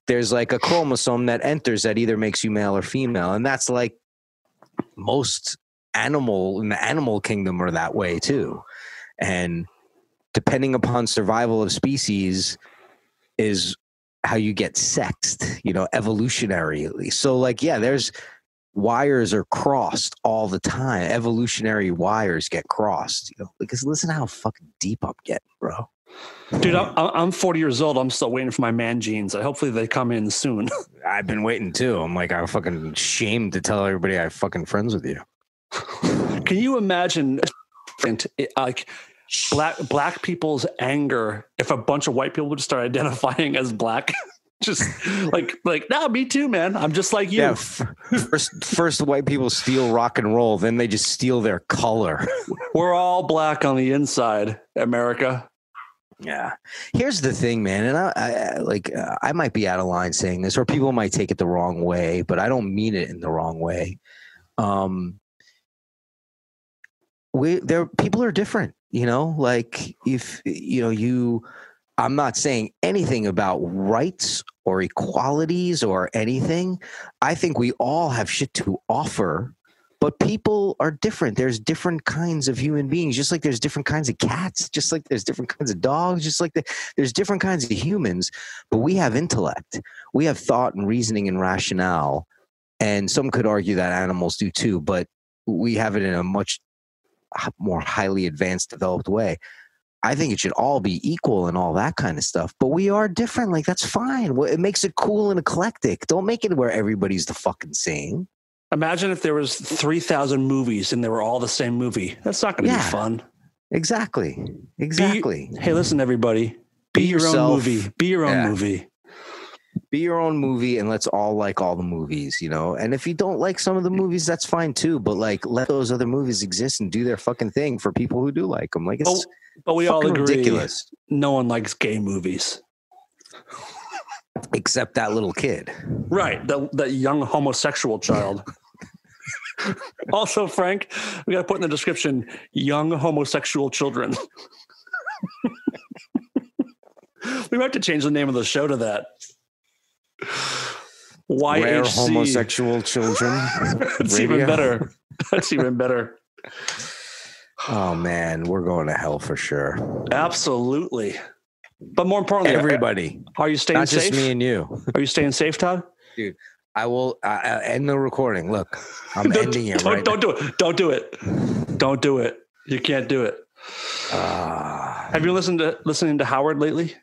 There's like a chromosome that enters that either makes you male or female. And that's like most in the animal kingdom are that way too. And depending upon survival of species is how you get sexed, you know, evolutionarily. So like, yeah, there's wires are crossed all the time. Evolutionary wires get crossed, you know, because listen how fucking deep I'm getting, bro. Dude, I'm 40 years old. I'm still waiting for my man genes. Hopefully they come in soon. I've been waiting too. I'm like, I'm fucking ashamed to tell everybody I'm fucking friends with you. Can you imagine like black people's anger if a bunch of white people would start identifying as black? Just like, nah, me too, man. I'm just like you. Yeah, first white people steal rock and roll, then they just steal their color. We're all black on the inside, America. Yeah. Here's the thing, man. And I might be out of line saying this, or people might take it the wrong way, but I don't mean it in the wrong way. People are different, you know, like if, you know, I'm not saying anything about rights or equalities or anything. I think we all have shit to offer, but people are different. There's different kinds of human beings, just like there's different kinds of cats, just like there's different kinds of dogs, just like there's different kinds of humans, but we have intellect. We have thought and reasoning and rationale. And some could argue that animals do too, but we have it in a much more highly advanced, developed way. I think it should all be equal and all that kind of stuff, but we are different. Like, that's fine. It makes it cool and eclectic. Don't make it where everybody's the fucking same. Imagine if there was 3,000 movies and they were all the same movie. That's not going to be fun. Exactly. Hey, listen, everybody. Be your own movie. Be your own movie. Be your own movie, and let's all like all the movies, you know? And if you don't like some of the movies, that's fine too. But like, let those other movies exist and do their fucking thing for people who do like them. Like, it's but we all agree, ridiculous. No one likes gay movies. Except that little kid. Right. That young homosexual child. Also, Frank, we got to put in the description, young homosexual children. We might have to change the name of the show to that. YHC. Rare homosexual children. That's even better. That's even better. Oh man, we're going to hell for sure. Absolutely. But more importantly, everybody, are you staying safe? Not just me and you. Are you staying safe, Todd? Dude, I will end the recording. Look, I'm ending it right now. Don't do it. Don't do it. Don't do it. You can't do it. Have you listening to Howard lately?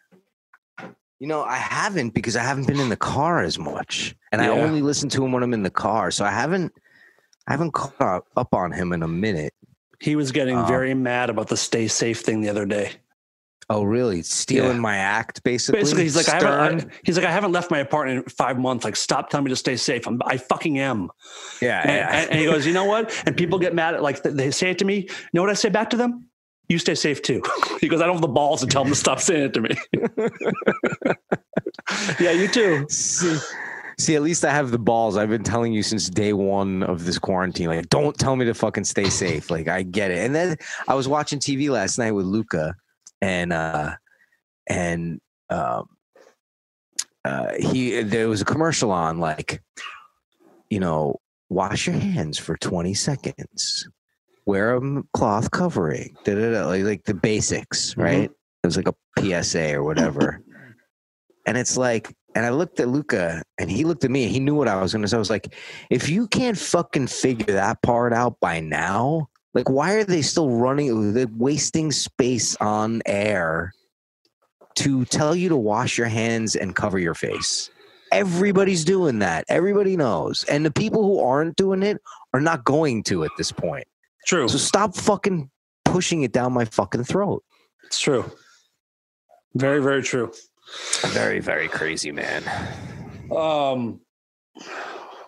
You know, I haven't, because I haven't been in the car as much, and I only listen to him when I'm in the car. So I haven't caught up on him in a minute. He was getting very mad about the stay safe thing the other day. Oh, really? Stealing my act, basically. Basically, he's like, I haven't left my apartment in 5 months. Like, stop telling me to stay safe. I fucking am. And he goes, you know what? And people get mad at, like, they say it to me. You know what I say back to them? You stay safe too. He goes, I don't have the balls to tell them to stop saying it to me. Yeah, you too. See, at least I have the balls. I've been telling you since day one of this quarantine, like, don't tell me to fucking stay safe. Like, I get it. And then I was watching TV last night with Luca, and there was a commercial on, like, you know, wash your hands for 20 seconds. Wear a cloth covering, like the basics, right? It was like a PSA or whatever. And it's like, and I looked at Luca and he looked at me and he knew what I was going to say. I was like, if you can't fucking figure that part out by now, like, why are they still running? They're wasting space on air to tell you to wash your hands and cover your face. Everybody's doing that. Everybody knows. And the people who aren't doing it are not going to at this point. True. So stop fucking pushing it down my fucking throat. It's true. Very, very true. Very, very crazy, man. What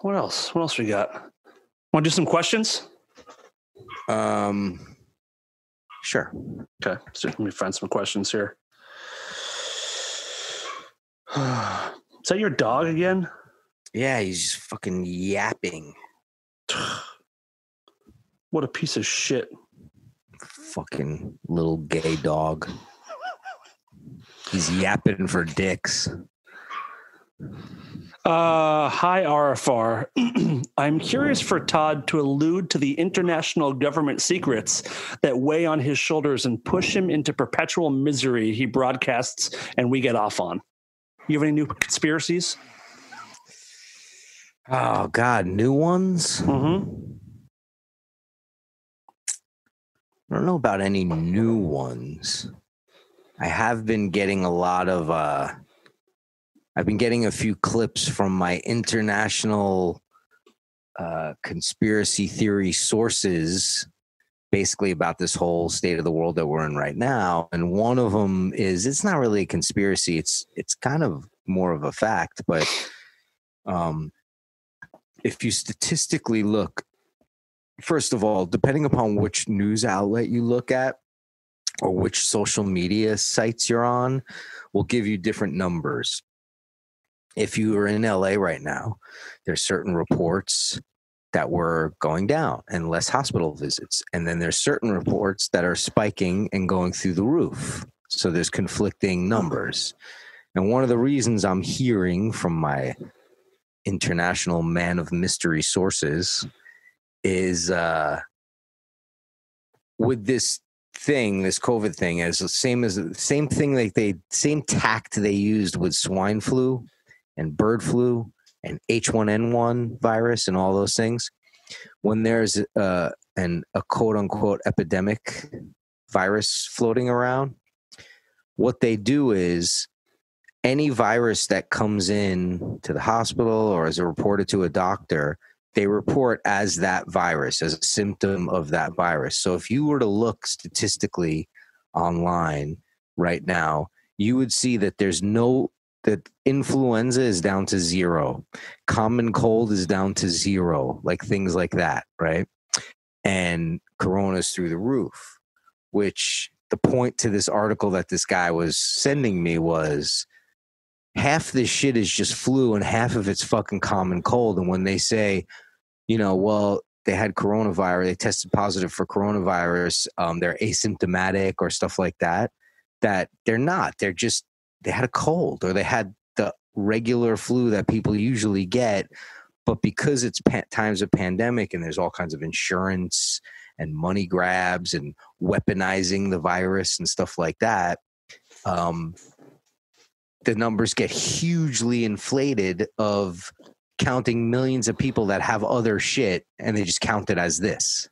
else? What else we got? Want to do some questions? Sure. Okay. So let me find some questions here. Is that your dog again? Yeah, he's just fucking yapping. What a piece of shit. Fucking little gay dog. He's yapping for dicks. Hi, RFR. I'm curious for Todd to allude to the international government secrets that weigh on his shoulders and push him into perpetual misery he broadcasts and we get off on. You have any new conspiracies? Oh, God. New ones? Mm-hmm. I don't know about any new ones. I have been getting a lot of, I've been getting a few clips from my international conspiracy theory sources, basically about this whole state of the world that we're in right now. And one of them is, it's not really a conspiracy. It's kind of more of a fact, but if you statistically look, first of all, depending upon which news outlet you look at or which social media sites you're on, will give you different numbers. If you are in LA right now, there's certain reports that were going down and less hospital visits. And then there's certain reports that are spiking and going through the roof. So there's conflicting numbers. And one of the reasons I'm hearing from my international man of mystery sources is with this thing, this COVID thing, as the same thing, like same tact they used with swine flu and bird flu and H1N1 virus and all those things. When there's a quote unquote epidemic virus floating around, what they do is any virus that comes in to the hospital or is reported to a doctor, they report as that virus, as a symptom of that virus. So if you were to look statistically online right now, you would see that that influenza is down to 0. Common cold is down to 0, like things like that, right? And corona's through the roof, which the point to this article that this guy was sending me was half this shit is just flu and half of it's fucking common cold. And when they say, well, they had coronavirus, they tested positive for coronavirus, they're asymptomatic or stuff like that, that they're not. They had a cold or they had the regular flu that people usually get. But because it's times of pandemic and there's all kinds of insurance and money grabs and weaponizing the virus and stuff like that, the numbers get hugely inflated of counting millions of people that have other shit, and they just count it as this.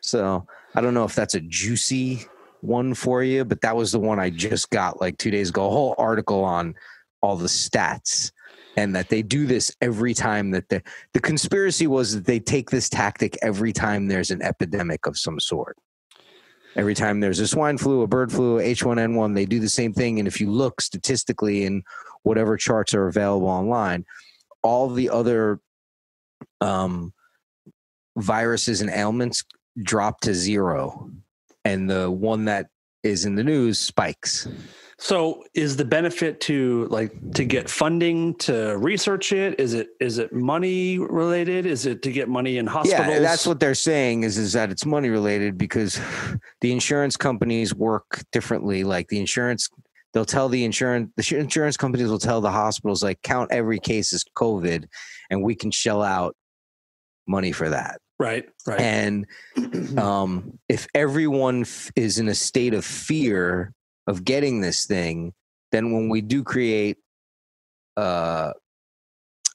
So I don't know if that's a juicy one for you, but that was the one I just got like 2 days ago. A whole article on all the stats, and that they do this every time that the conspiracy was that they take this tactic every time there's an epidemic of some sort. Every time there's a swine flu, a bird flu, H1N1, they do the same thing. And if you look statistically in whatever charts are available online, all the other viruses and ailments drop to zero. And the one that is in the news spikes. So is the benefit to get funding to research it? Is it money related? Is it to get money in hospitals? Yeah, that's what they're saying is that it's money related, because the insurance companies work differently. Like the insurance companies will tell the hospitals, like, count every case as COVID and we can shell out money for that. Right. And if everyone is in a state of fear of getting this thing, then when we do create a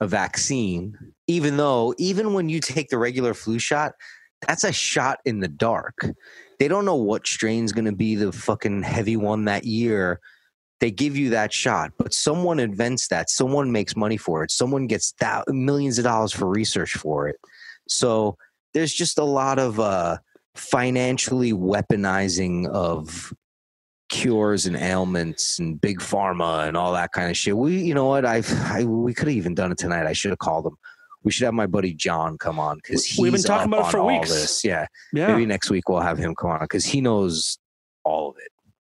vaccine, even when you take the regular flu shot, that's a shot in the dark. They don't know what strain's going to be the fucking heavy one that year. They give you that shot, but someone invents that. Someone makes money for it. Someone gets millions of dollars for research for it. So there's just a lot of financially weaponizing of cures and ailments and big pharma and all that kind of shit. We could have even done it tonight. I should have called him. We should have my buddy John come on, because we've been talking about it for weeks. This. Yeah. Maybe next week we'll have him come on, because he knows all of it.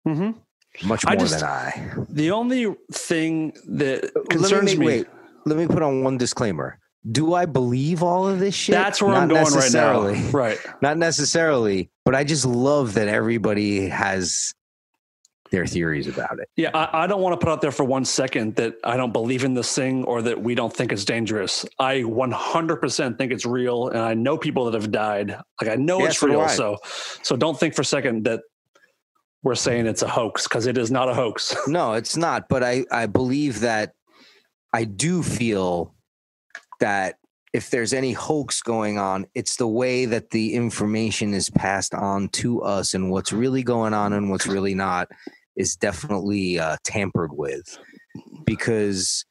Mm-hmm. Much more than I. The only thing that concerns me. Wait, let me put on one disclaimer. Do I believe all of this shit? That's where I'm going right now. Right. Not necessarily, but I just love that everybody has their theories about it. Yeah, I don't want to put out there for 1 second that I don't believe in this thing or that we don't think it's dangerous. I 100% think it's real, and I know people that have died. Like, I know it's real. So don't think for a second that we're saying it's a hoax, because it is not a hoax. No, it's not. But I believe that I do feel that if there's any hoax going on, it's the way that the information is passed on to us, and what's really going on and what's really not is definitely tampered with, because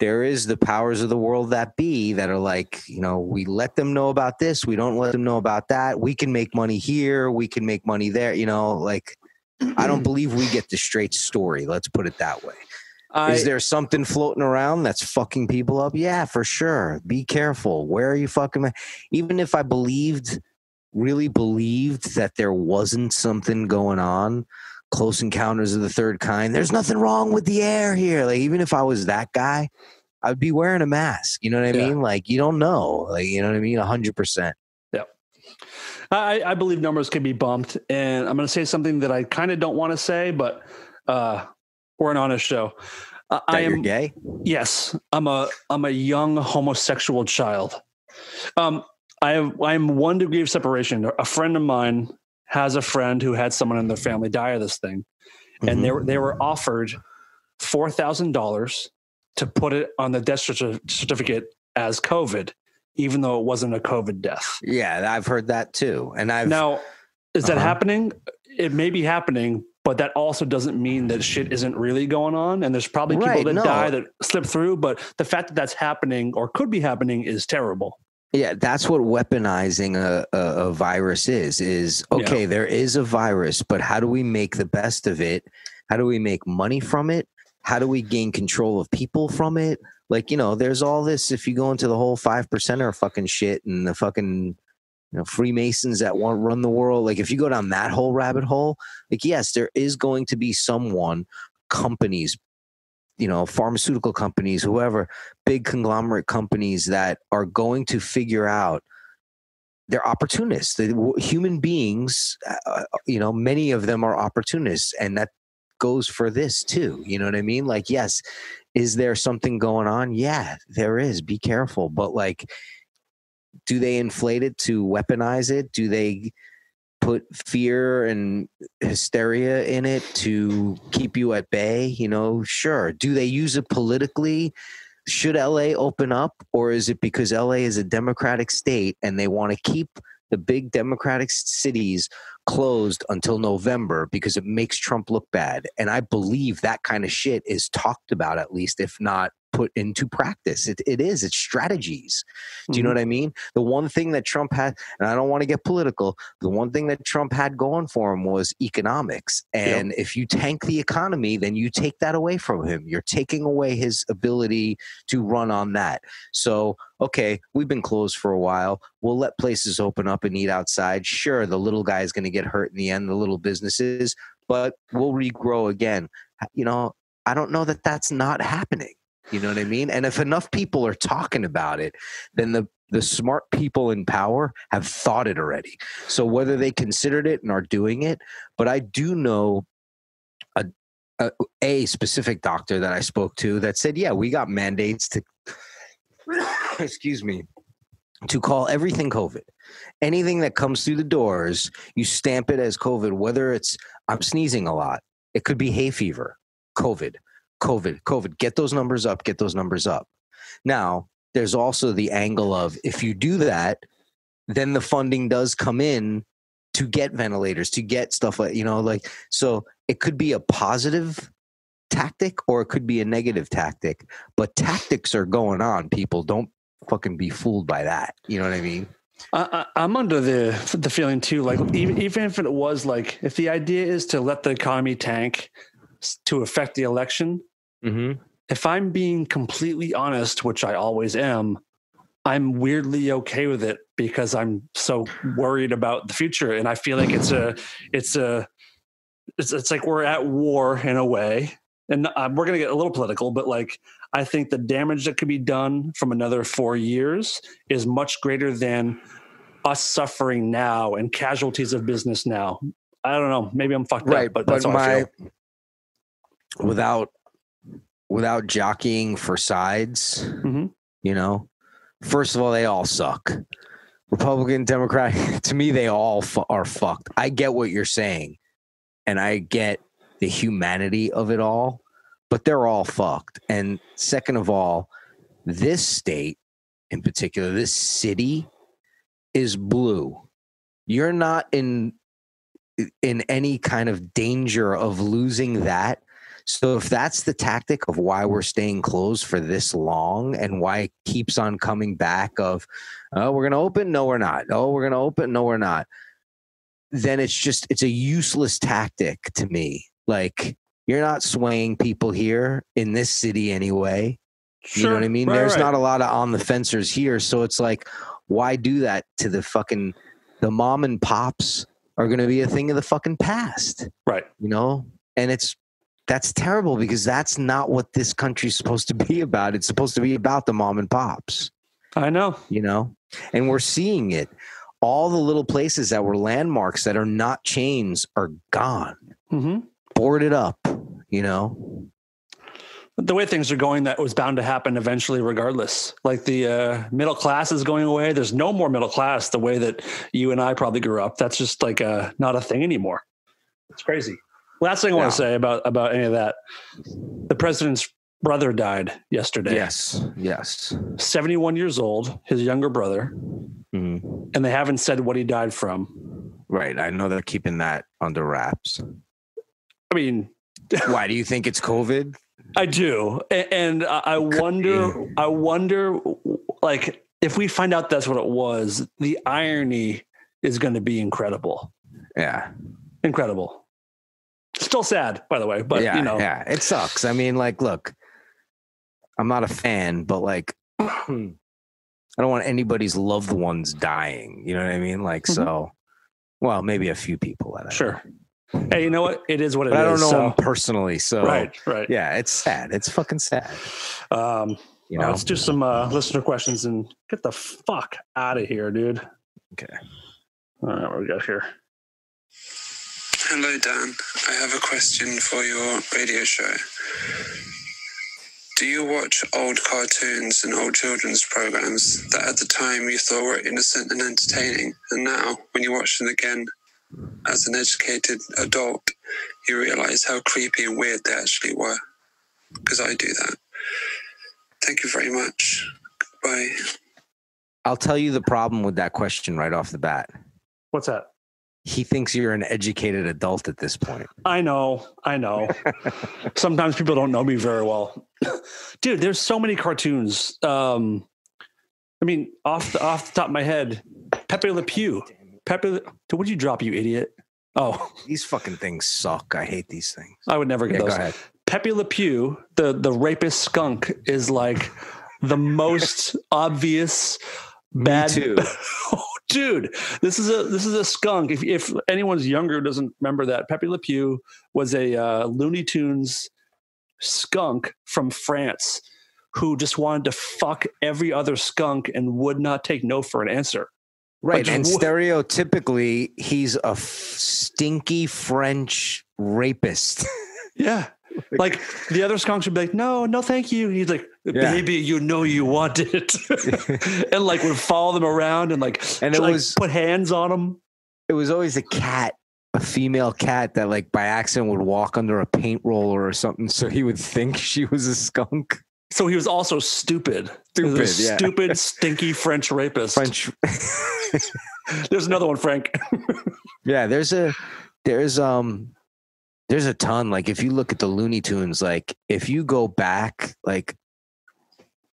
there is the powers of the world that be that are like, we let them know about this. We don't let them know about that. We can make money here. We can make money there. I don't believe we get the straight story. Let's put it that way. Is there something floating around that's fucking people up? Yeah, for sure. Be careful. Where are you fucking? Even if I really believed that there wasn't something going on, close encounters of the third kind, there's nothing wrong with the air here. Like, even if I was that guy, I'd be wearing a mask. You know what I mean? Like, you don't know. Like, you know what I mean? 100%. Yeah. I believe numbers can be bumped, and I'm going to say something that I kind of don't want to say, but we're an honest show. You're gay? Yes, I'm a young homosexual child. I'm 1 degree of separation. A friend of mine has a friend who had someone in their family die of this thing, and they were offered $4,000 to put it on the death certificate as COVID, even though it wasn't a COVID death. Yeah, I've heard that too. And now, is that happening? It may be happening, but that also doesn't mean that shit isn't really going on. And there's probably people that die that slip through, but the fact that that's happening or could be happening is terrible. Yeah, that's what weaponizing a virus is okay, there is a virus, but how do we make the best of it? How do we make money from it? How do we gain control of people from it? Like, there's all this, if you go into the whole 5%er fucking shit and the fucking Freemasons that want to run the world. Like, if you go down that whole rabbit hole, like, yes, there is going to be companies, pharmaceutical companies, whoever, big conglomerate companies that are going to figure out they're opportunists. Human beings, many of them are opportunists, and that goes for this too. You know what I mean? Like, yes, is there something going on? Yeah, there is. Be careful. But like, inflate it to weaponize it? Do they put fear and hysteria in it to keep you at bay? You know, sure. Do they use it politically? Should LA open up, or is it because LA is a democratic state and they want to keep the big democratic cities closed until November because it makes Trump look bad? And I believe that kind of shit is talked about, at least, if not put into practice. It's strategies. Do you know what I mean? The one thing that Trump had, and I don't want to get political, the one thing that Trump had going for him was economics. And if you tank the economy, then you take that away from him. You're taking away his ability to run on that. So, okay, we've been closed for a while. We'll let places open up and eat outside. Sure, the little guy is going to get hurt in the end, the little businesses, but we'll regrow again. You know, I don't know that that's not happening. You know what I mean? And if enough people are talking about it, then the smart people in power have thought it already. So whether they considered it and are doing it, but I do know a specific doctor that I spoke to that said, yeah, we got mandates to, excuse me, to call everything COVID. Anything that comes through the doors, you stamp it as COVID, whether it's, I'm sneezing a lot. It could be hay fever, COVID. Get those numbers up. Now, there's also the angle of, if you do that, then the funding does come in to get ventilators, to get stuff like, you know, like, so it could be a positive tactic or it could be a negative tactic, but tactics are going on. People don't fucking be fooled by that. You know what I mean? I'm under the feeling too, like even if it was like, if the idea is to let the economy tank to affect the election, if I'm being completely honest, which I always am, I'm weirdly okay with it because I'm so worried about the future, and I feel like it's like we're at war in a way, and we're gonna get a little political, but like I think the damage that could be done from another 4 years is much greater than us suffering now and casualties of business now. I don't know. Maybe I'm fucked up, but that's how I feel. Without jockeying for sides, you know, first of all, they all suck. Republican, Democrat, to me, they all are fucked. I get what you're saying, and I get the humanity of it all, but they're all fucked. And second of all, this state in particular, this city is blue. You're not in any kind of danger of losing that. So if that's the tactic of why we're staying closed for this long and why it keeps on coming back of, oh, we're going to open, no, we're not. Oh, we're going to open, no, we're not. Then it's a useless tactic to me. Like, you're not swaying people here in this city anyway. Sure. You know what I mean? Right, There's not a lot of on the fencers here. So it's like, why do that to the mom and pops are going to be a thing of the fucking past. Right. You know? And that's terrible because that's not what this country's supposed to be about. It's supposed to be about the mom and pops. I know. You know? And we're seeing it. All the little places that were landmarks that are not chains are gone. Boarded up, you know? The way things are going, that was bound to happen eventually regardless. Like the middle class is going away. There's no more middle class the way that you and I probably grew up. That's just like not a thing anymore. It's crazy. Last thing I want to say about any of that. The president's brother died yesterday. Yes. 71 years old, his younger brother. And they haven't said what he died from. Right. I know they're keeping that under wraps. I mean, why do you think it's COVID? I do. And I wonder, like, if we find out that's what it was, the irony is going to be incredible. Yeah. Incredible. Still sad, by the way, but you know. Yeah, it sucks. I mean, like, look, I'm not a fan, but like, I don't want anybody's loved ones dying. You know what I mean? Like, so, well, maybe a few people. Sure. Hey, you know what? It is what it is. I don't know him personally, so right. Yeah, it's sad. It's fucking sad. You know, let's do some listener questions and get the fuck out of here, dude. Okay. All right, what we got here? Hello, Dan. I have a question for your radio show. Do you watch old cartoons and old children's programs that at the time you thought were innocent and entertaining, and now, when you watch them again as an educated adult, you realize how creepy and weird they actually were? Because I do that. Thank you very much. Bye. I'll tell you the problem with that question right off the bat. What's that? He thinks you're an educated adult at this point. I know. Sometimes people don't know me very well. Dude, there's so many cartoons. I mean, off the top of my head, Pepe Le Pew. What'd you drop, you idiot? Oh. These fucking things suck. I hate these things. I would never get those. Go ahead. Pepe Le Pew, the rapist skunk, is like the most obvious bad. Me too. Oh, dude, this is a skunk. If anyone's younger doesn't remember that, Pepe Le Pew was a Looney Tunes skunk from France who just wanted to fuck every other skunk and would not take no for an answer. Right, and stereotypically, he's a stinky French rapist. Yeah. Like the other skunks would be like, no, thank you. He's like, baby, you know you want it. And like would follow them around and put hands on them. It was always a female cat that like by accident would walk under a paint roller or something. So he would think she was a skunk. So he was also stupid. Stupid, stinky French rapist. There's another one, Frank. Yeah, there's a ton. Like if you look at the Looney Tunes, like if you go back, like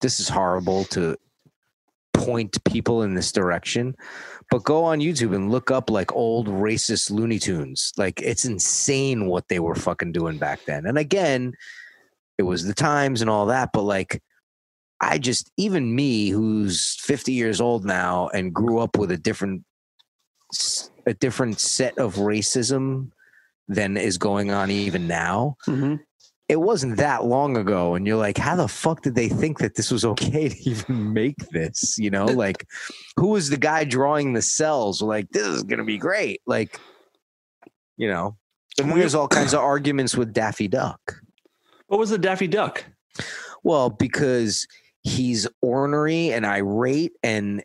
this is horrible to point people in this direction, but go on YouTube and look up like old racist Looney Tunes. Like it's insane what they were fucking doing back then. And again, it was the times and all that, but like even me who's 50 years old now and grew up with a different set of racism than is going on even now. Mm-hmm. It wasn't that long ago. And you're like, how the fuck did they think that this was okay to even make this? You know, like who was the guy drawing the cells? Like, this is going to be great. Like, you know, and there's all kinds of arguments with Daffy Duck. What was the Daffy Duck? Well, because he's ornery and irate and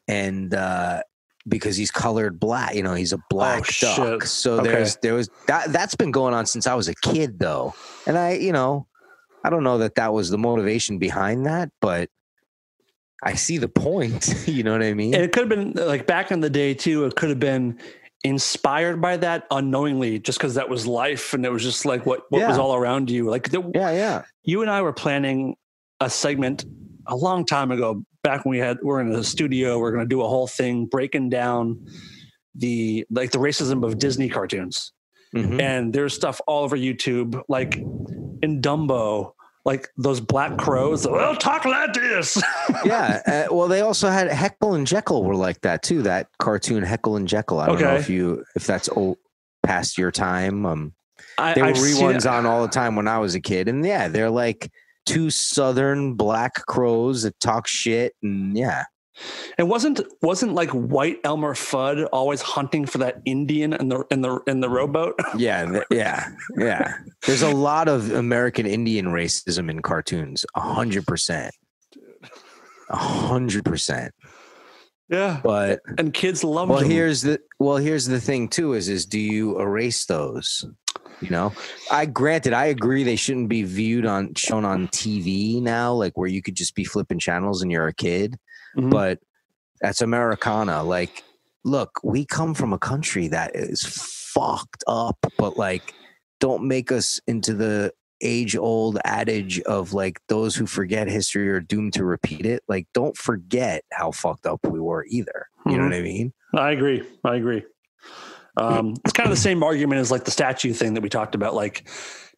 because he's colored black, you know, he's a black duck. So there was that's been going on since I was a kid though. And I don't know that was the motivation behind that, but I see the point. You know what I mean? And it could have been like back in the day too. It could have been inspired by that unknowingly, just because that was life and it was just like what was all around you. Like, you and I were planning a segment a long time ago, back when we're in the studio. We're going to do a whole thing breaking down the racism of Disney cartoons. Mm-hmm. And there's stuff all over YouTube, like in Dumbo, like those black crows. Well, talk like this. Yeah. Well, they also had Heckle and Jekyll were like that too. That cartoon Heckle and Jekyll. I don't know if that's old, past your time. There were reruns on all the time when I was a kid, and yeah, they're like two southern black crows that talk shit, and yeah. And wasn't like White Elmer Fudd always hunting for that Indian in the rowboat? Yeah. There's a lot of American Indian racism in cartoons. 100%. 100%. Yeah, and kids love them. Here's the thing too: is do you erase those? You know, I agree they shouldn't be shown on TV now, like where you could just be flipping channels and you're a kid. Mm-hmm. But that's Americana. Like, look, we come from a country that is fucked up, but like, don't make us into the age-old adage of like those who forget history are doomed to repeat it. Like, don't forget how fucked up we were either. You know what I mean? I agree. It's kind of the same argument as like the statue thing that we talked about. Like,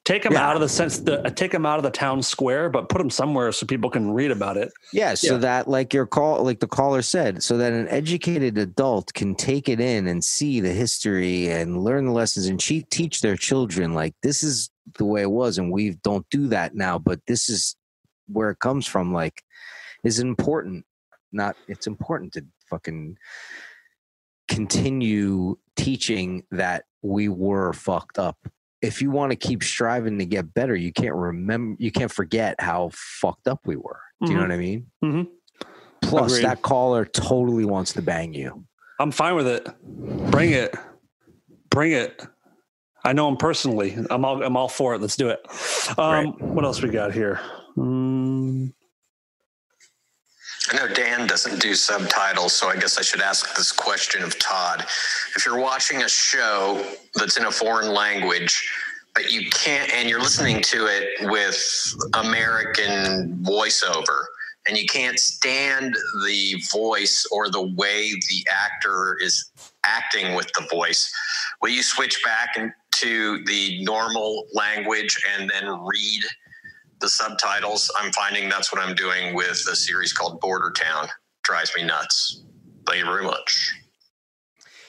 take them out of the town square, but put them somewhere so people can read about it. Yeah, so that like the caller said, so that an educated adult can take it in and see the history and learn the lessons and teach their children like this is the way it was, and we don't do that now, but this is where it comes from. Like, is important. It's important to fucking continue teaching that we were fucked up if you want to keep striving to get better, you can't forget how fucked up we were. Do you know what I mean? Mm-hmm. Plus, Agreed. that caller totally wants to bang you. I'm fine with it. Bring it. I know him personally. I'm all for it. Let's do it. Right. What else we got here? I know Dan doesn't do subtitles, so I guess I should ask this question of Todd. If you're watching a show that's in a foreign language, but you can't, and you're listening to it with American voiceover, and you can't stand the voice or the way the actor is acting with the voice, will you switch back into the normal language and then read the subtitles? I'm finding that's what I'm doing with a series called Border Town. Drives me nuts. Thank you very much.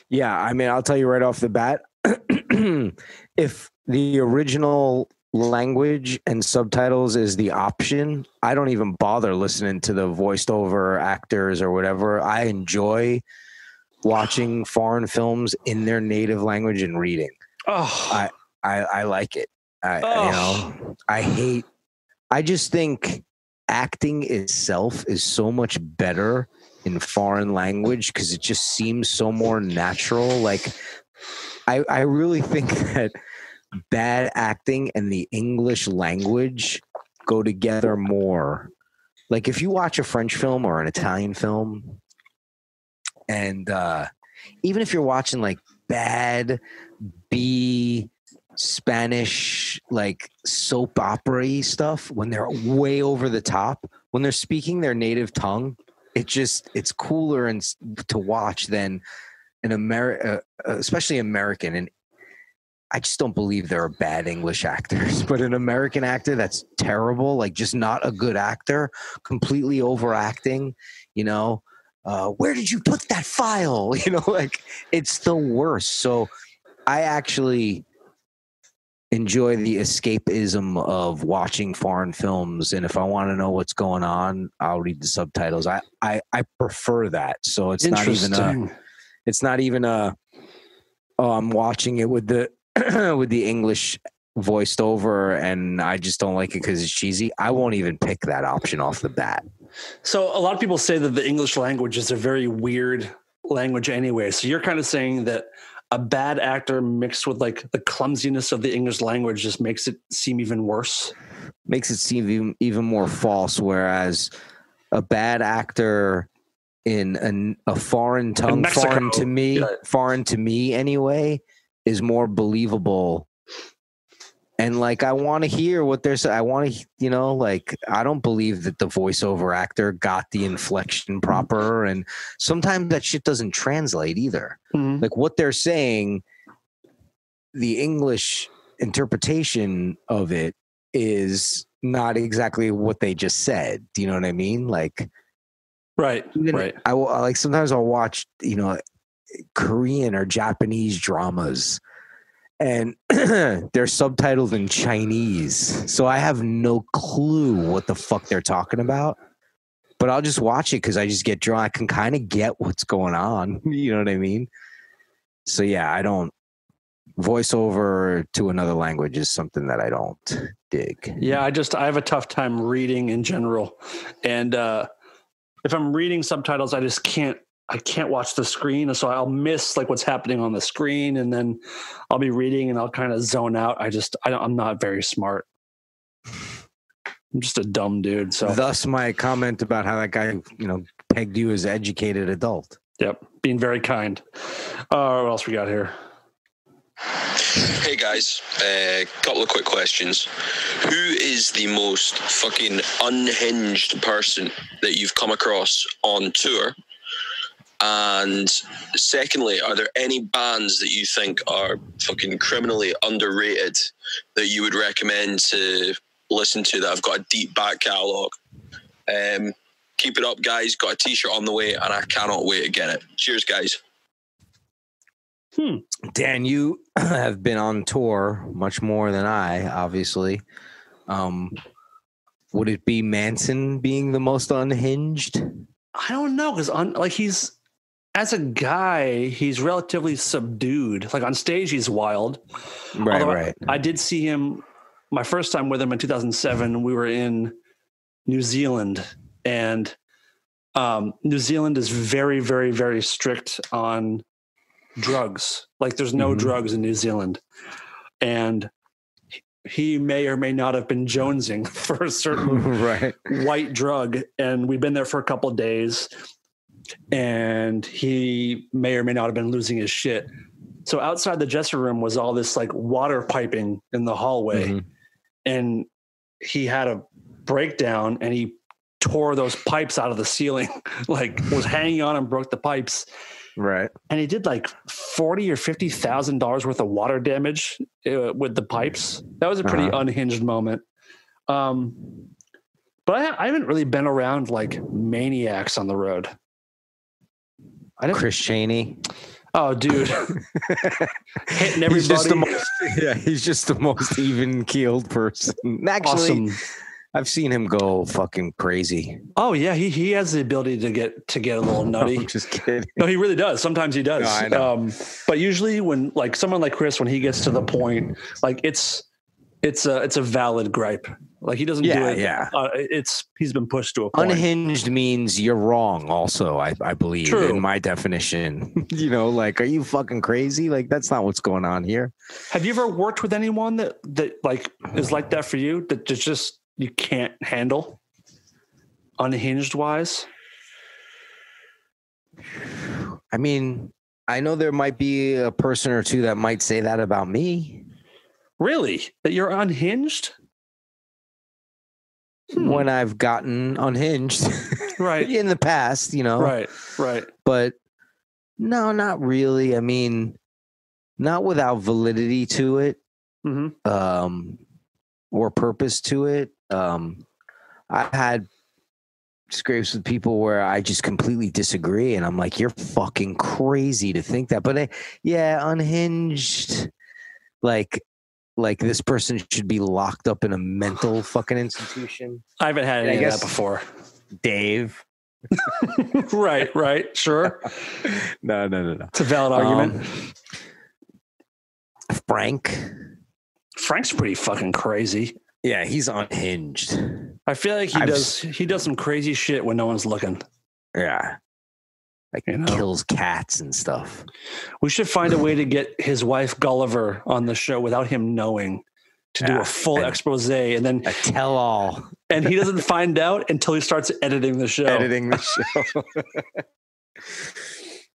Yeah, I mean, I'll tell you right off the bat, if the original language and subtitles is the option, I don't even bother listening to the voiced over actors or whatever. I enjoy watching foreign films in their native language and reading. I like it. I just think acting itself is so much better in foreign language because it just seems so more natural. Like I really think that bad acting and the English language go together more. Like if you watch a French film or an Italian film, and even if you're watching like bad B Spanish like soap opera-y stuff, when they're way over the top, when they're speaking their native tongue, it's cooler and to watch than an especially American. And I just don't believe there are bad English actors, but an American actor that's terrible, like just not a good actor, completely overacting, where did you put that file? Like it's the worst. So I actually enjoy the escapism of watching foreign films. And if I want to know what's going on, I'll read the subtitles. I prefer that. So it's not even I'm watching it with the, with the English voiced over and I just don't like it because it's cheesy. I won't even pick that option off the bat. So a lot of people say that the English language is a very weird language anyway. So you're kind of saying that a bad actor mixed with like the clumsiness of the English language just makes it seem even worse. Makes it seem even more false. Whereas a bad actor in a foreign tongue, foreign to me anyway, is more believable. And like, I want to hear what they're saying. I want to, like, I don't believe that the voiceover actor got the inflection proper. And sometimes that shit doesn't translate either. Mm-hmm. Like what they're saying, the English interpretation of it is not exactly what they just said. Do you know what I mean? Like, right. I like, sometimes I'll watch, Korean or Japanese dramas and they're subtitled in Chinese. So I have no clue what the fuck they're talking about, but I'll just watch it because I just get drawn. I can kind of get what's going on. You know what I mean? So yeah, I don't voiceover to another language is something that I don't dig. Yeah. I have a tough time reading in general. And if I'm reading subtitles, I can't watch the screen. So I'll miss like what's happening on the screen and then I'll be reading and I'll kind of zone out. I'm not very smart. I'm just a dumb dude. So thus my comment about how that guy, pegged you as an educated adult. Yep. Being very kind. What else we got here? Hey guys, a couple of quick questions. Who is the most fucking unhinged person that you've come across on tour? And secondly, are there any bands that you think are fucking criminally underrated that you would recommend to listen to that have got a deep back catalogue? Keep it up, guys. Got a t-shirt on the way and I cannot wait to get it. Cheers, guys. Dan, you have been on tour much more than I, obviously. Would it be Manson being the most unhinged? I don't know, because as a guy, he's relatively subdued. Like on stage, he's wild. Right, Although right. I did see him my first time with him in 2007. We were in New Zealand, and New Zealand is very, very, very strict on drugs. Like there's no drugs in New Zealand. And he may or may not have been jonesing for a certain white drug. And we've been there for a couple of days, and he may or may not have been losing his shit. So outside the dressing room was all this like water piping in the hallway. And he had a breakdown, and he tore those pipes out of the ceiling, like was hanging on and broke the pipes. Right. And he did like $40,000 or $50,000 worth of water damage with the pipes. That was a pretty unhinged moment. But I haven't really been around like maniacs on the road. Chris Chaney. Oh, dude. Hitting everybody. He's just the most even keeled person. Actually, awesome. I've seen him go fucking crazy. Oh yeah, he has the ability to get a little nutty. I'm just kidding. No, he really does. Sometimes he does. No, I know. But usually when like someone like Chris, when he gets to the point, like it's a valid gripe. Like he doesn't do it. Yeah. He's been pushed to a point. Unhinged means you're wrong. Also, I believe in my definition. Like, are you fucking crazy? Like that's not what's going on here. Have you ever worked with anyone that like is like that for you? That just you can't handle unhinged wise? I mean, I know there might be a person or two that might say that about me. Really? That you're unhinged? When I've gotten unhinged. Right. In the past, Right. But no, not really. I mean, not without validity to it. Or purpose to it. I've had scrapes with people where I just completely disagree, and I'm like, you're fucking crazy to think that. But unhinged, like this person should be locked up in a mental fucking institution. I haven't had any of that before. Dave. Right. Sure. No. It's a valid argument. Frank's pretty fucking crazy. Yeah, he's unhinged. I feel like he does some crazy shit when no one's looking. Yeah. Like kills cats and stuff. We should find a way to get his wife Gulliver on the show without him knowing, to do a full expose and then a tell all. And he doesn't find out until he starts editing the show.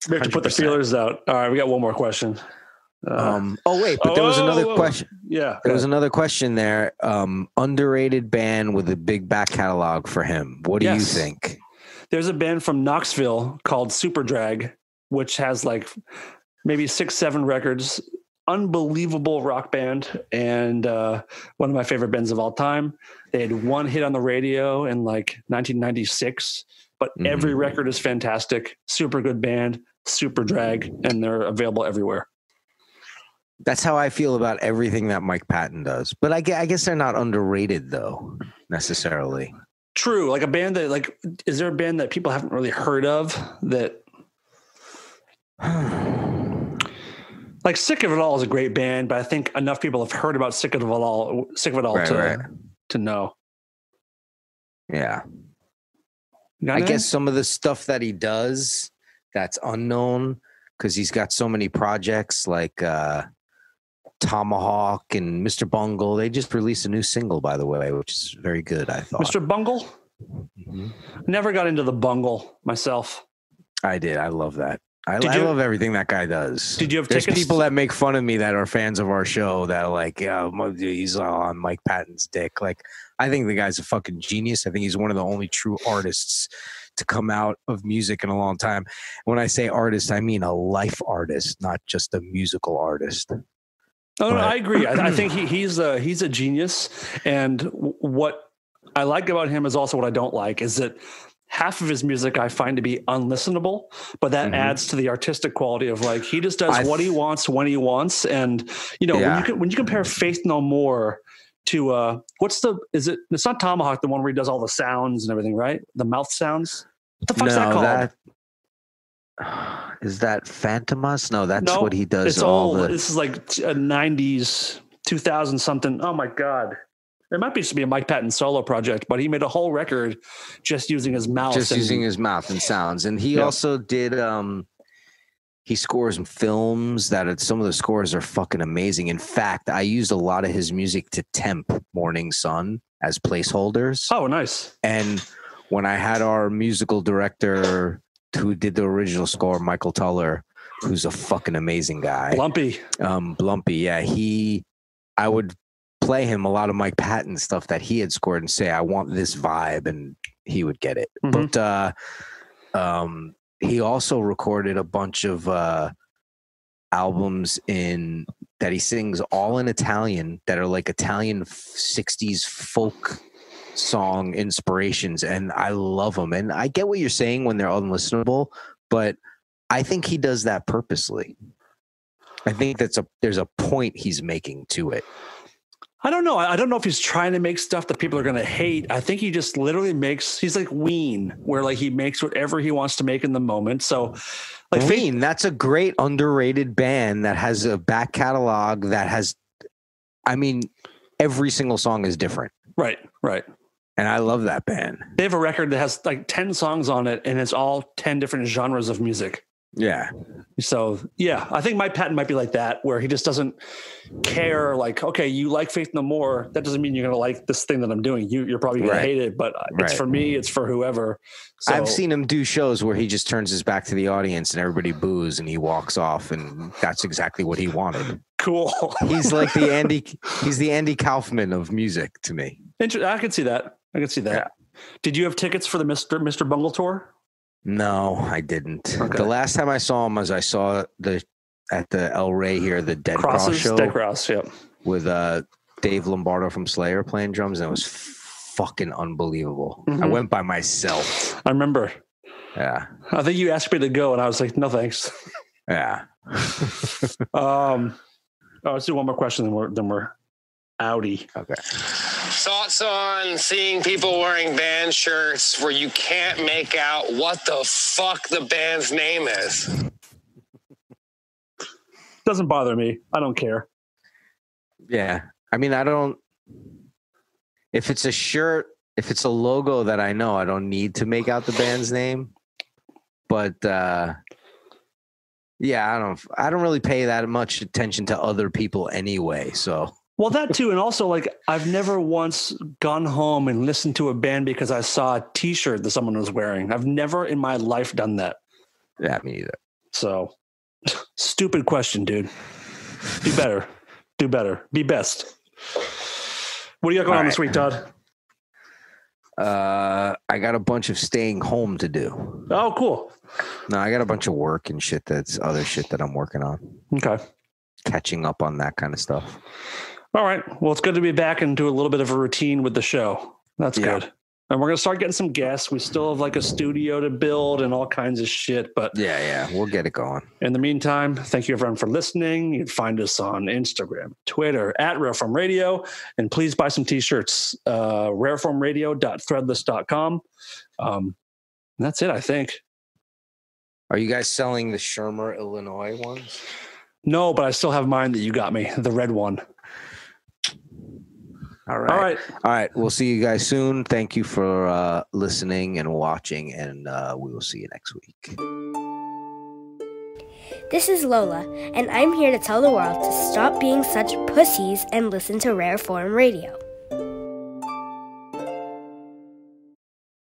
We have to put the feelers out. All right, we got one more question. There was another question. Yeah. There was another question there. Underrated band with a big back catalog for him. What do you think? There's a band from Knoxville called Super Drag, which has like maybe 6-7 records. Unbelievable rock band, and one of my favorite bands of all time. They had one hit on the radio in like 1996, but every record is fantastic. Super good band, Super Drag, and they're available everywhere. That's how I feel about everything that Mike Patton does. But I guess they're not underrated, though, necessarily. True. Like a band that, like, is there a band that people haven't really heard of that... Like Sick of It All is a great band, but I think enough people have heard about Sick of It All to know. Yeah. I guess some of the stuff that he does that's unknown, because he's got so many projects like Tomahawk and Mr. Bungle. They just released a new single, by the way, which is very good, I thought. Mr. Bungle? Never got into the Bungle myself. I did. I love that. I love everything that guy does. Did you have There's tickets? people that make fun of me that are fans of our show that are like, yeah, he's on Mike Patton's dick. Like, I think the guy's a fucking genius. I think he's one of the only true artists to come out of music in a long time. When I say artist, I mean a life artist, not just a musical artist. Oh, no, I agree. I think he's a genius. And what I like about him is also what I don't like is that half of his music I find to be unlistenable, but that adds to the artistic quality of like, he just does what he wants when he wants. And, you know, when you compare Faith No More to, it's not Tomahawk, the one where he does all the sounds and everything, right? The mouth sounds. What the fuck's that called? Is that Phantomas? No, that's No, what he does. It's all this is like a 90s, 2000 something. Oh my God. It might be just be a Mike Patton solo project, but he made a whole record just using his mouth. Using his mouth and sounds. And he also did, he scores films some of the scores are fucking amazing. In fact, I used a lot of his music to temp Morning Sun as placeholders. Oh, nice. And when I had our musical director who did the original score, Michael Tuller, who's a fucking amazing guy. Blumpy. Yeah. I would play him a lot of Mike Patton stuff that he had scored and say, I want this vibe, and he would get it. Mm-hmm. But he also recorded a bunch of albums that he sings all in Italian that are like Italian 60s folk song inspirations, and I love them. And I get what you're saying when they're unlistenable, but I think he does that purposely. I think there's a point he's making to it. I don't know. I don't know if he's trying to make stuff that people are going to hate. I think he just literally he's like Ween, where like he makes whatever he wants to make in the moment. So like Ween, that's a great underrated band that has a back catalog that has, every single song is different. Right. And I love that band. They have a record that has like 10 songs on it, and it's all 10 different genres of music. Yeah. So, yeah, I think Mike Patton might be like that, where he just doesn't care. Like, okay, you like Faith No More. That doesn't mean you're going to like this thing that I'm doing. You're probably going to hate it, but it's for me. It's for whoever. So, I've seen him do shows where he just turns his back to the audience and everybody boos and he walks off, and that's exactly what he wanted. Cool. He's like he's the Andy Kaufman of music to me. I can see that. Yeah. Did you have tickets for the Mr. Bungle tour? No, I didn't. Okay. The last time I saw him was at the El Rey here, the Dead Cross show. Dead Cross, yep. With Dave Lombardo from Slayer playing drums, and it was fucking unbelievable. Mm-hmm. I went by myself. I remember. Yeah. I think you asked me to go, and I was like, no thanks. Yeah. Let's do one more question, then we're outie. Okay. Thoughts on seeing people wearing band shirts where you can't make out what the fuck the band's name is? Doesn't bother me. I don't care. Yeah. I don't. If it's a shirt, if it's a logo that I know, I don't need to make out the band's name. But yeah, I don't really pay that much attention to other people anyway. So. Well, that too. And also, like, I've never once gone home and listened to a band because I saw a T-shirt that someone was wearing. I've never in my life done that. Yeah, me either. So, stupid question, dude. Be better. Do better. Be best. What do you got going on this week, Todd? I got a bunch of staying home to do. Oh, cool. No, I got a bunch of work and shit. That's other shit that I'm working on. Okay. Catching up on that kind of stuff. All right. Well, it's good to be back and do a little bit of a routine with the show. That's good. And we're going to start getting some guests. We still have like a studio to build and all kinds of shit, but yeah, we'll get it going. In the meantime, thank you everyone for listening. You can find us on Instagram, Twitter at rareformradio, and please buy some t-shirts, rareformradio.threadless.com. That's it, I think. Are you guys selling the Shermer, Illinois ones? No, but I still have mine that you got me, the red one. All right. We'll see you guys soon. Thank you for listening and watching, and we will see you next week. This is Lola, and I'm here to tell the world to stop being such pussies and listen to Rareform Radio.